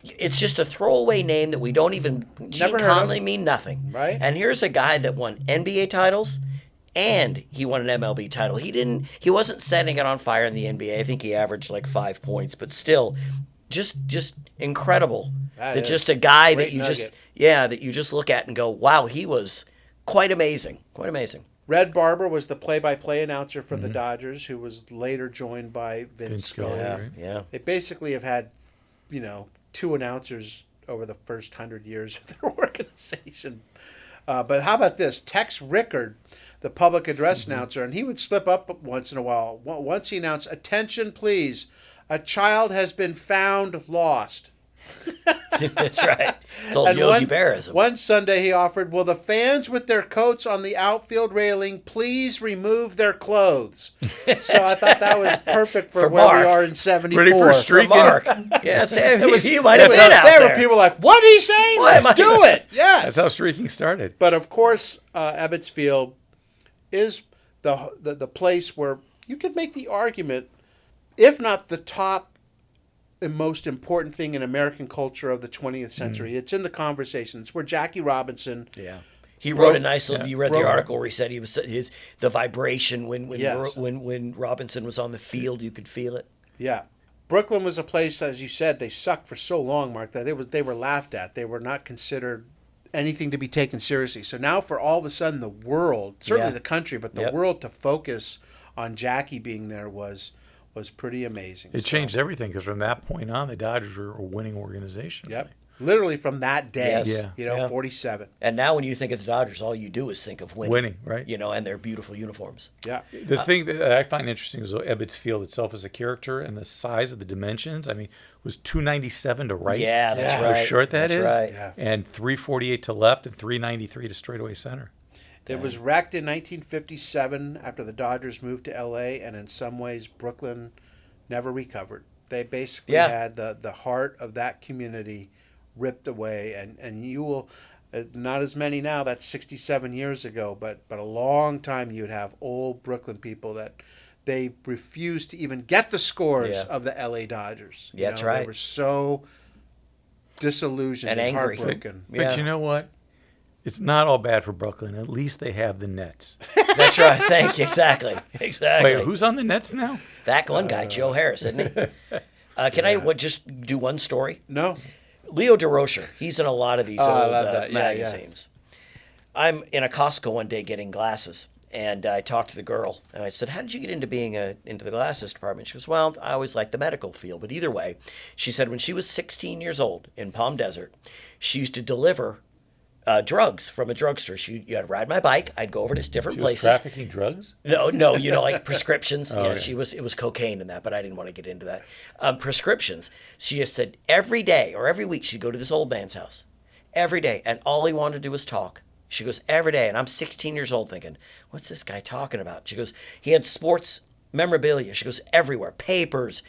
It's just a throwaway name that we don't even. Gene Conley mean nothing, right? And here's a guy that won NBA titles, and he won an MLB title. He wasn't setting it on fire in the NBA. I think he averaged like 5 points, but still, just incredible. That just a guy that you just look at and go, wow, he was quite amazing. Quite amazing. Red Barber was the play-by-play announcer for the Dodgers, who was later joined by Vince Scully. Yeah. They basically have had, 2 announcers over the first 100 years of their organization. But how about this? Tex Rickard, the public address announcer, and he would slip up once in a while. Once he announced, "Attention, please. A child has been found lost." That's right. It's old Yogi Berra. One Sunday he offered, "Will the fans with their coats on the outfield railing please remove their clothes?" So I thought that was perfect for where Mark. we are in 74. Ready for a streak? Mark. Yes, he might have been out there. there. Were people like, "What did he say? Let's do it." Yes. That's how streaking started. But of course, Ebbets Field is the place where you could make the argument, if not the top and most important thing in American culture of the 20th century. It's in the conversation. It's where Jackie Robinson. Yeah. He wrote a nice little. You read the article where he said he was the vibration when Robinson was on the field, you could feel it. Yeah. Brooklyn was a place, as you said, they sucked for so long, Mark, that they were laughed at. They were not considered anything to be taken seriously. So now for all of a sudden the world, certainly the country, but the world to focus on Jackie being there was pretty amazing. It changed everything, because from that point on, the Dodgers were a winning organization. Yep. Literally from that day, Yes. 47. And now when you think of the Dodgers, all you do is think of winning. Winning, right. And their beautiful uniforms. Yeah. The thing that I find interesting is Ebbets Field itself as a character and the size of the dimensions. I mean, it was 297 to right. Yeah, that's right. How short that is. Right. Yeah. And 348 to left and 393 to straightaway center. It was wrecked in 1957 after the Dodgers moved to L.A., and in some ways Brooklyn never recovered. They basically had the heart of that community ripped away, and you will, not as many now, that's 67 years ago, but a long time you'd have old Brooklyn people that they refused to even get the scores Yeah. of the LA Dodgers. Yeah, that's right. They were so disillusioned And and angry. heartbroken. But you know what? It's not all bad for Brooklyn. At least they have the Nets. That's right. Thank you. Exactly. Wait, who's on the Nets now? That one guy, Joe Harris, isn't he? Can I just do one story? No. Leo DeRocher. He's in a lot of these I old love that. Yeah, magazines. I'm in a Costco one day getting glasses, and I talked to the girl, and I said, "How did you get into being into the glasses department?" She goes, "Well, I always liked the medical field, but either way," she said, when she was 16 years old in Palm Desert, she used to deliver drugs from a drugstore. You had to ride my bike. I'd go over to different She was places. trafficking drugs? No, like prescriptions. Yeah, okay. It was cocaine in that, but I didn't want to get into that. Prescriptions. She just said every day or every week she'd go to this old man's house. Every day. And all he wanted to do was talk. She goes, every day. And I'm 16 years old thinking, what's this guy talking about? She goes, he had sports memorabilia. She goes, everywhere. Papers,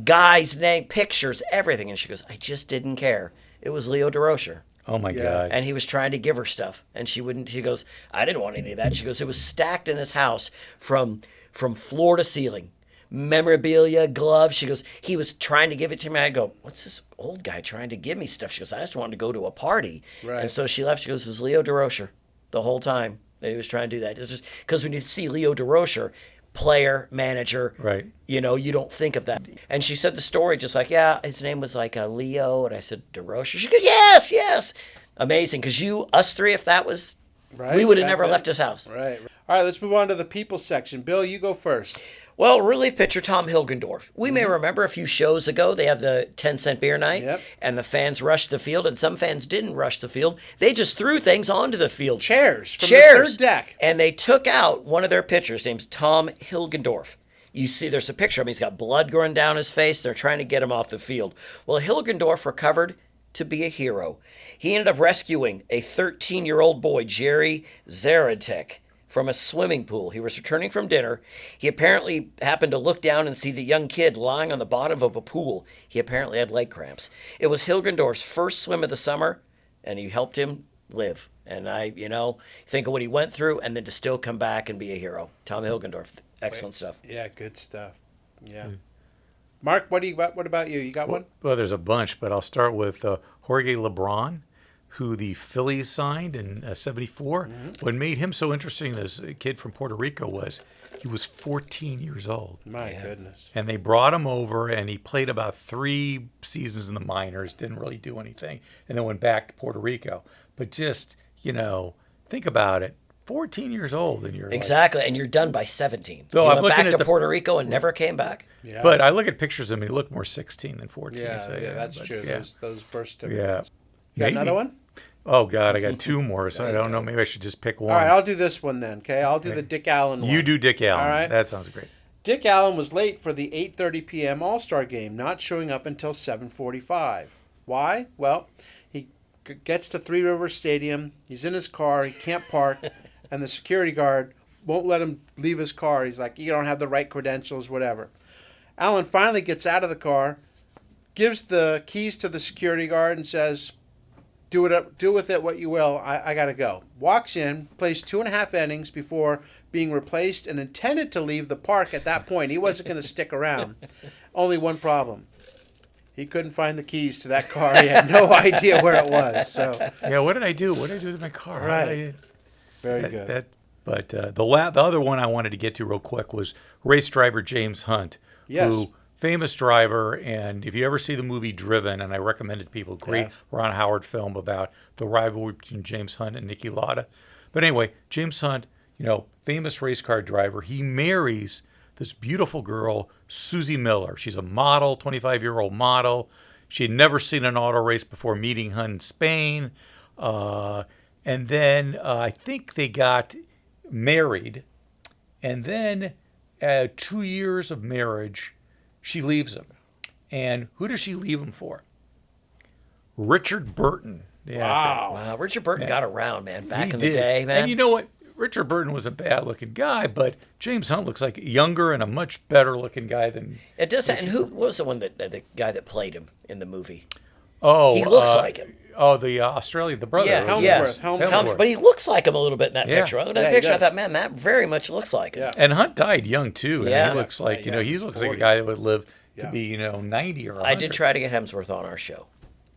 guys' name, pictures, everything. And she goes, I just didn't care. It was Leo DeRocher. Oh, my God. And he was trying to give her stuff. And she wouldn't. She goes, I didn't want any of that. She goes, it was stacked in his house from floor to ceiling. Memorabilia, gloves. She goes, he was trying to give it to me. I go, what's this old guy trying to give me stuff? She goes, I just wanted to go to a party. Right. And so she left. She goes, it was Leo DeRocher the whole time that he was trying to do that. It's just because when you see Leo DeRocher, player, manager, Right. you don't think of that. And she said the story just like, yeah, his name was like Leo. And I said, DeRocher? She goes, yes, yes. Amazing. Because us three, if that was, Right. we would have Back never then. left his house. Right. All right, let's move on to the people section. Bill, you go first. Well, relief pitcher Tom Hilgendorf. We may remember a few shows ago, they had the 10-cent beer night, Yep. and the fans rushed the field, and some fans didn't rush the field. They just threw things onto the field. Chairs from the third deck. And they took out one of their pitchers, named Tom Hilgendorf. You see, there's a picture of him. He's got blood going down his face. They're trying to get him off the field. Well, Hilgendorf recovered to be a hero. He ended up rescuing a 13-year-old boy, Jerry Zaratek, from a swimming pool. He was returning from dinner. He apparently happened to look down and see the young kid lying on the bottom of a pool. He apparently had leg cramps. It was Hilgendorf's first swim of the summer, and he helped him live. And I, think of what he went through, and then to still come back and be a hero. Tom Hilgendorf, excellent stuff. Yeah, good stuff. Yeah. Mark, what about you? You got one? Well, there's a bunch, but I'll start with Jorge LeBron, who the Phillies signed in '74. What made him so interesting, this kid from Puerto Rico, was he was 14 years old. My goodness. And they brought him over, and he played about 3 seasons in the minors, didn't really do anything, and then went back to Puerto Rico. But just, think about it. 14 years old, and you're Exactly, and you're done by 17. Though he I'm went looking back at to Puerto Rico and never came back. Yeah. But I look at pictures of him, he looked more 16 than 14. Yeah, so, that's but, true. Yeah. Those birth Yeah. certificates. You got another one? Oh, God, I got 2 more, so I don't know. Maybe I should just pick one. All right, I'll do this one then, okay? I'll do the Dick Allen one. You do Dick Allen. All right. That sounds great. Dick Allen was late for the 8:30 p.m. All-Star game, not showing up until 7:45. Why? Well, he gets to Three Rivers Stadium. He's in his car. He can't park, and the security guard won't let him leave his car. He's like, you don't have the right credentials, whatever. Allen finally gets out of the car, gives the keys to the security guard, and says, do with it what you will. I got to go. Walks in, plays 2.5 innings before being replaced and intended to leave the park at that point. He wasn't going to stick around. Only one problem. He couldn't find the keys to that car. He had no idea where it was. So Yeah, what did I do? What did I do with my car? Right. Very good. But the other one I wanted to get to real quick was race driver James Hunt, Yes. who famous driver, and if you ever see the movie Driven, and I recommend it to people, great Ron Howard film about the rivalry between James Hunt and Niki Lauda. But anyway, James Hunt, famous race car driver, he marries this beautiful girl, Susie Miller. She's a model, 25-year-old model. She had never seen an auto race before meeting Hunt in Spain. And then I think they got married. And then 2 years of marriage, she leaves him. And who does she leave him for? Richard Burton. Yeah, Wow, Richard Burton got around, man, back he in did. the day, man. And you know what? Richard Burton was a bad-looking guy, but James Hunt looks like younger and a much better-looking guy than... It does. And who what was the one the guy that played him in the movie? Oh, He looks like him. the Australian, the brother. Yeah, Helmsworth. But he looks like him a little bit in that Yeah. picture. I looked at Yeah, that he picture. I does. thought, man, that very much looks like him. Yeah. And Hunt died young too. Yeah. And he looks like Yeah, he he's looks like a 40s. guy that would live to Yeah. be 90 or 100. I did try to get Hemsworth on our show.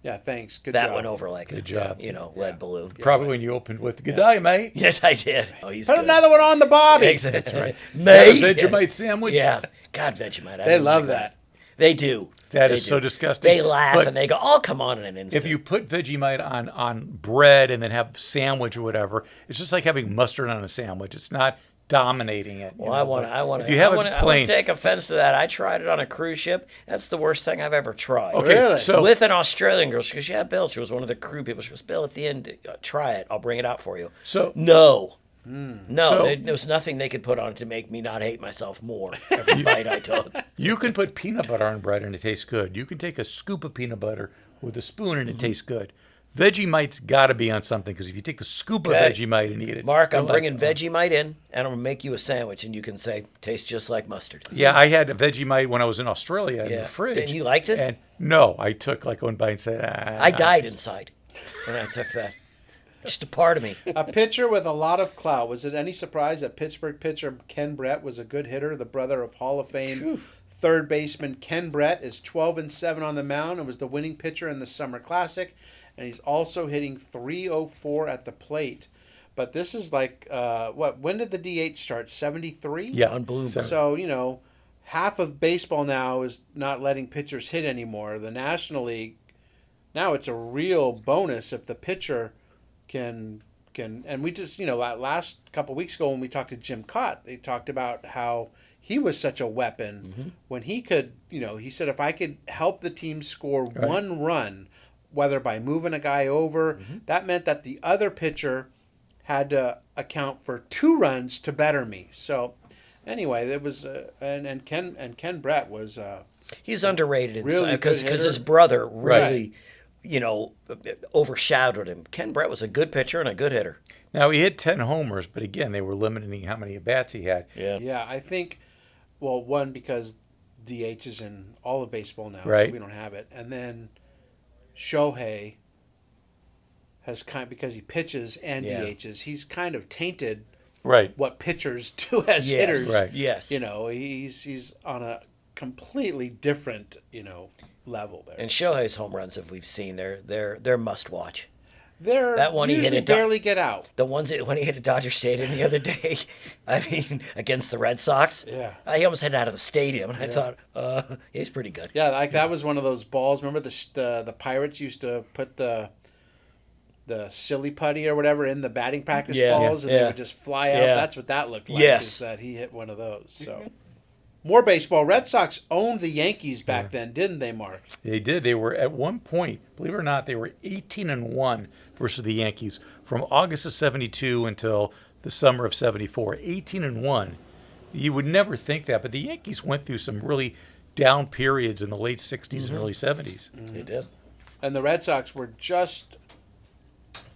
Yeah, thanks. Good That job. went over like Good job. lead balloon. Probably when you opened with "Good day, mate." Yes, I did. Oh, he's Put good. another one on the Bobby. Exactly. That's right. Mate. Vegemite sandwich. Yeah. God, Vegemite. I They didn't love like that. They do. That They is do. so disgusting. They laugh But and they go, "Oh, come on!" in an instant. if you put Vegemite on bread and then have sandwich or whatever, it's just like having mustard on a sandwich. It's not dominating it. Well, I want If you have it I plain, take offense to that. I tried it on a cruise ship. That's the worst thing I've ever tried. okay. Really? So With an Australian girl, she goes, "Yeah, Bill." She was one of the crew people. She goes, "Bill, at the end, try it. I'll bring it out for you." So- no, So- there was nothing they could put on it to make me not hate myself more every bite I took. you can put peanut butter on bread and it tastes good. You can take a scoop of peanut butter with a spoon and it tastes good. Vegemite's got to be on something because if you take the scoop Okay. of Vegemite and eat it, Mark, you're I'm like, bringing Vegemite in, and I'm gonna make you a sandwich, and you can say tastes just like mustard. Yeah, I had a Vegemite when I was in Australia in Yeah. the fridge. And you liked it? And no, I took like one bite and said, I died inside when I took that. Just a part of me. A pitcher with a lot of clout. Was it any surprise that Pittsburgh pitcher Ken Brett was a good hitter? The brother of Hall of Fame third baseman Ken Brett is 12-7 on the mound and was the winning pitcher in the Summer Classic. And he's also hitting .304 at the plate. But this is like, when did the DH start? 73? Yeah, On Bloomberg. So, half of baseball now is not letting pitchers hit anymore. The National League, now it's a real bonus if the pitcher can and we just, last couple weeks ago when we talked to Jim Cott, they talked about how he was such a weapon when he could, he said if I could help the team score one run, whether by moving a guy over, that meant that the other pitcher had to account for 2 runs to better me. So anyway, there was and Ken Brett was He's underrated Really because good hitter. his brother really, overshadowed him. Ken Brett was a good pitcher and a good hitter. Now, he hit 10 homers, but again, they were limiting how many at-bats he had. Yeah, I think, one, because DH is in all of baseball now, Right. so we don't have it. And then Shohei has because he pitches and Yeah. DHs, he's kind of tainted Right. what pitchers do as Yes. hitters. Right. Yes. He's on a completely different, level there. And Shohei's home runs, if we've seen, they're must watch. They're that one he hit usually at barely get out. The ones when he hit at Dodger Stadium the other day, I mean, against the Red Sox. Yeah. He almost hit out of the stadium, and I thought, he's pretty good. Yeah, like that was one of those balls. Remember the Pirates used to put the silly putty or whatever in the batting practice balls, and they would just fly out. Yeah. That's what that looked like. Yes. Is that he hit one of those. So more baseball. Red Sox owned the Yankees back then, didn't they, Mark? They did. They were at one point, believe it or not, they were 18-1 versus the Yankees from August of 72 until the summer of 74. 18-1. You would never think that, but the Yankees went through some really down periods in the late 60s and early 70s. They did. And the Red Sox were just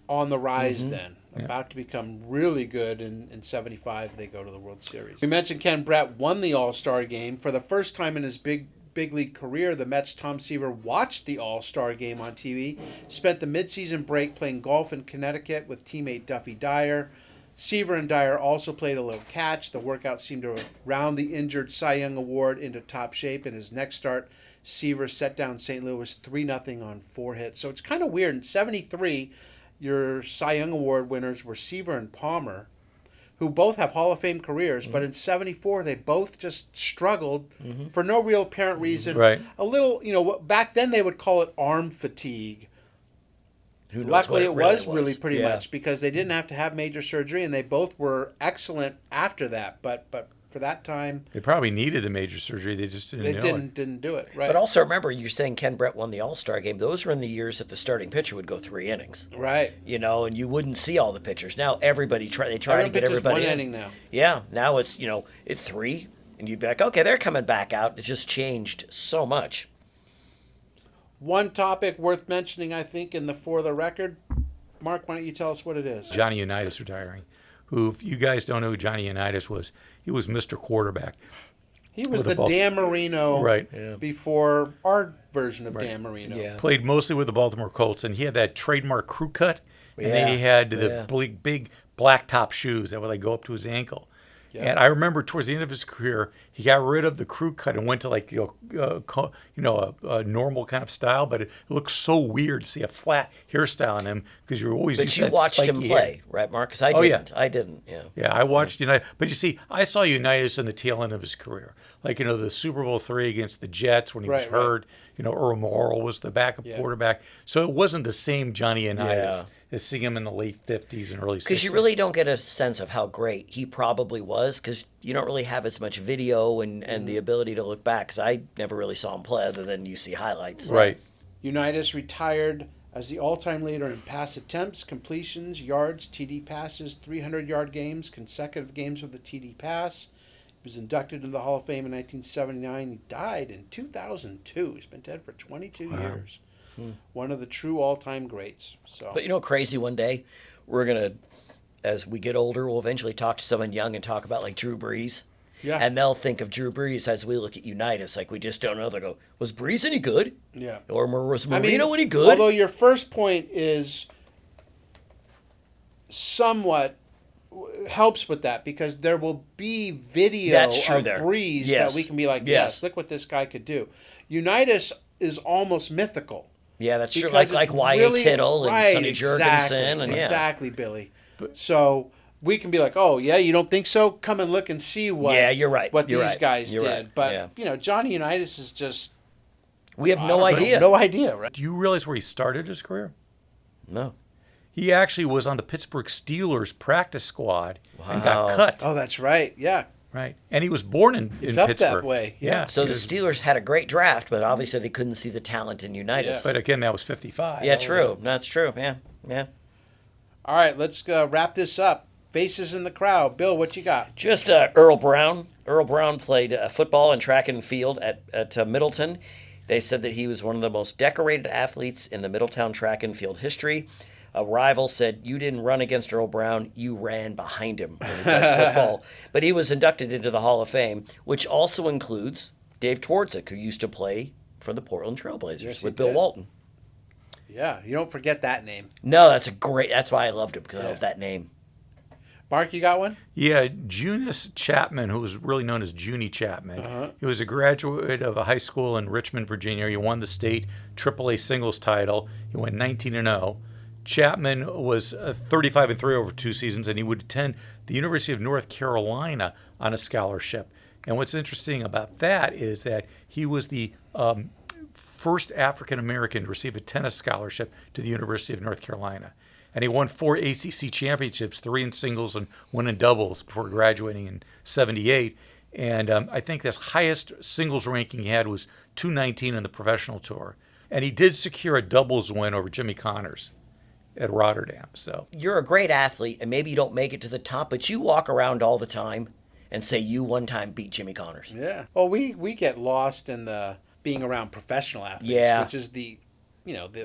on the rise then, about to become really good. In 75, they go to the World Series. We mentioned Ken Brett won the All-Star game. For the first time in his big league career, the Mets' Tom Seaver watched the All-Star game on TV, spent the midseason break playing golf in Connecticut with teammate Duffy Dyer. Seaver and Dyer also played a little catch. The workout seemed to round the injured Cy Young Award into top shape. In his next start, Seaver set down St. Louis 3-0 on 4 hits. So it's kind of weird. In 73, your Cy Young Award winners were Seaver and Palmer, who both have Hall of Fame careers, but in 74, they both just struggled for no real apparent reason. Right. A little, back then they would call it arm fatigue. Who knows Luckily, what it was really was. pretty Yeah. much because they didn't have to have major surgery, and they both were excellent after that. But for that time, They probably needed the major surgery. They just didn't they know didn't do it right. But also remember, you're saying Ken Brett won the All-Star game. Those were in the years that the starting pitcher would go 3 innings. Right. And you wouldn't see all the pitchers. Now everybody try to Everyone get pitches everybody one in. inning now. Yeah, now it's it's 3, and you'd be like, okay, they're coming back out. It just changed so much. One topic worth mentioning, I think, in the For the Record. Mark, why don't you tell us what it is? Johnny Unitas retiring, who, if you guys don't know who Johnny Unitas was, he was Mr. Quarterback. He was With the the Dan Marino Right. before our version of Dan Marino. Yeah. Played mostly with the Baltimore Colts, and he had that trademark crew cut, and Yeah. then he had the Yeah. big black top shoes that would like go up to his ankle. Yeah. And I remember towards the end of his career, he got rid of the crew cut and went to like a normal kind of style. But it looked so weird to see a flat hairstyle on him because you're always. But used to you that watched him spiky play, hair. right, Marcus? I Oh, yeah. didn't. I didn't. Yeah. Yeah, I watched United, but you see, I saw Unitas in the tail end of his career, like the Super Bowl III against the Jets when he was Right, right. hurt. Earl Morrall was the backup quarterback, so it wasn't the same Johnny Unitas Yeah. as seeing him in the late '50s and early '60s. Because you really don't get a sense of how great he probably was, because you don't really have as much video and the ability to look back. Because I never really saw him play other than you see highlights. right. Unitas retired as the all-time leader in pass attempts, completions, yards, TD passes, 300-yard games, consecutive games with a TD pass. He was inducted into the Hall of Fame in 1979. He died in 2002. He's been dead for 22 years. One of the true all-time greats. So, But crazy one day, we're going to, as we get older, we'll eventually talk to someone young and talk about like Drew Brees. yeah, And they'll think of Drew Brees as we look at Unitas. Like we just don't know. They'll go, was Brees any good? yeah. Or was I Marino mean, any good? although your first point is somewhat helps with that because there will be video That's true of there. Breeze Yes. that we can be like, Yes. yes, look what this guy could do. Unitas is almost mythical. Yeah, that's true. Because Like it's Wyatt really- Tittle and right, Sonny Jurgensen. And yeah. exactly, Billy. So we can be like, oh, yeah, you don't think so? Come and look and see what, Yeah, you're right. what You're these right. guys You're did. right. Yeah. But, Johnny Unitas is just... We have I no don't know, idea. No idea, right? Do you realize where he started his career? No. He actually was on the Pittsburgh Steelers practice squad and got Wow. cut. Oh, that's right. Yeah. Right, and he was born in He's up that Pittsburgh. way, yeah. So he the was- Steelers had a great draft, but obviously they couldn't see the talent in Unitas. But again, that was '55. Yeah, true. That's true. Yeah, yeah. All right, let's wrap this up. Faces in the crowd. Bill, what you got? Just Earl Brown. Earl Brown played football and track and field at Middleton. They said that he was one of the most decorated athletes in the Middletown track and field history. A rival said, "You didn't run against Earl Brown, you ran behind him when he played football." But he was inducted into the Hall of Fame, which also includes Dave Twardzik, who used to play for the Portland Trailblazers Yes, he with Bill did. Walton. Yeah, you don't forget that name. No, that's why I loved him, because I love that name. Mark, you got one? Yeah, Junius Chapman, who was really known as Junie Chapman. He was a graduate of a high school in Richmond, Virginia. He won the state AAA singles title. He went 19-0. Chapman was 35-3 over 2 seasons, and he would attend the University of North Carolina on a scholarship. And what's interesting about that is that he was the first African American to receive a tennis scholarship to the University of North Carolina. And he won 4 ACC championships, 3 in singles and 1 in doubles before graduating in '78. And I think his highest singles ranking he had was 219 in the professional tour. And he did secure a doubles win over Jimmy Connors at Rotterdam. So You're a great athlete, and maybe you don't make it to the top, but you walk around all the time and say you one time beat Jimmy Connors. Yeah. Well, we get lost in the being around professional athletes, Yeah. which is the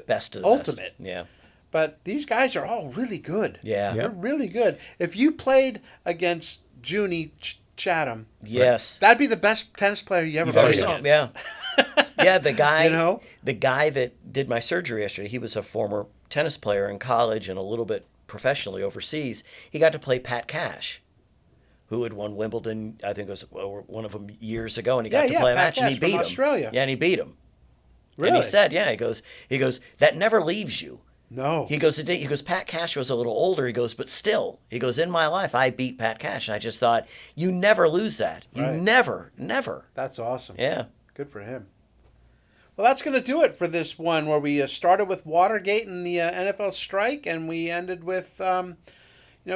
Best of the ultimate. best. Yeah. But these guys are all really good. Yeah. They're really good. If you played against Junie Chatham, Yes. that'd be the best tennis player you ever You've ever played saw- against. Yeah. Yeah, the guy know? the guy that did my surgery yesterday, he was a former tennis player in college and a little bit professionally overseas. He got to play Pat Cash, who had won Wimbledon, I think it was one of them years ago, and he got to play a Pat match and he Cash from beat him. Australia. Yeah, and he beat him. And Really? he said, yeah, he goes, that never leaves you. No. He goes, Pat Cash was a little older. He goes, but still, he goes, in my life, I beat Pat Cash. And I just thought, you never lose that. You Right. never. That's awesome. Yeah. Good for him. Well, that's going to do it for this one where we started with Watergate and the NFL strike, and we ended with,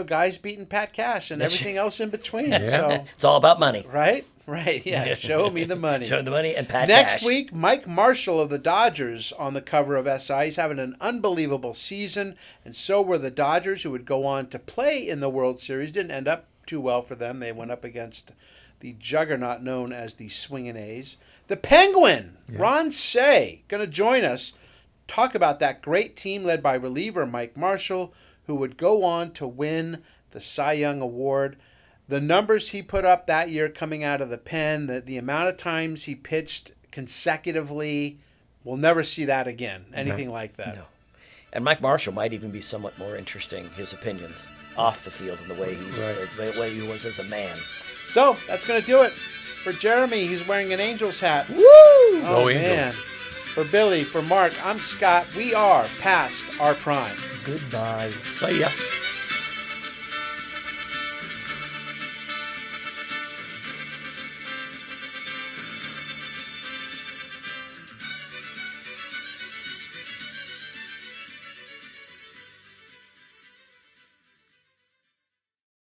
guys beating Pat Cash and everything else in between. So, It's all about money. right? Right. Yeah. Show me the money. Show the money and Pat Next Cash. week, Mike Marshall of the Dodgers on the cover of SI. He's having an unbelievable season, and so were the Dodgers, who would go on to play in the World Series. Didn't end up too well for them. They went up against the juggernaut known as the Swingin' A's. The Penguin, Ron Say, going to join us, talk about that great team led by reliever Mike Marshall, who would go on to win the Cy Young Award. The numbers he put up that year coming out of the pen, the amount of times he pitched consecutively, we'll never see that again. Anything like that. No. And Mike Marshall might even be somewhat more interesting, his opinions off the field and the way he was as a man. So that's going to do it for Jeremy. He's wearing an Angels hat. Woo! Oh, Go man. Angels. For Billy, for Mark, I'm Scott. We are past our prime. Goodbye. See ya.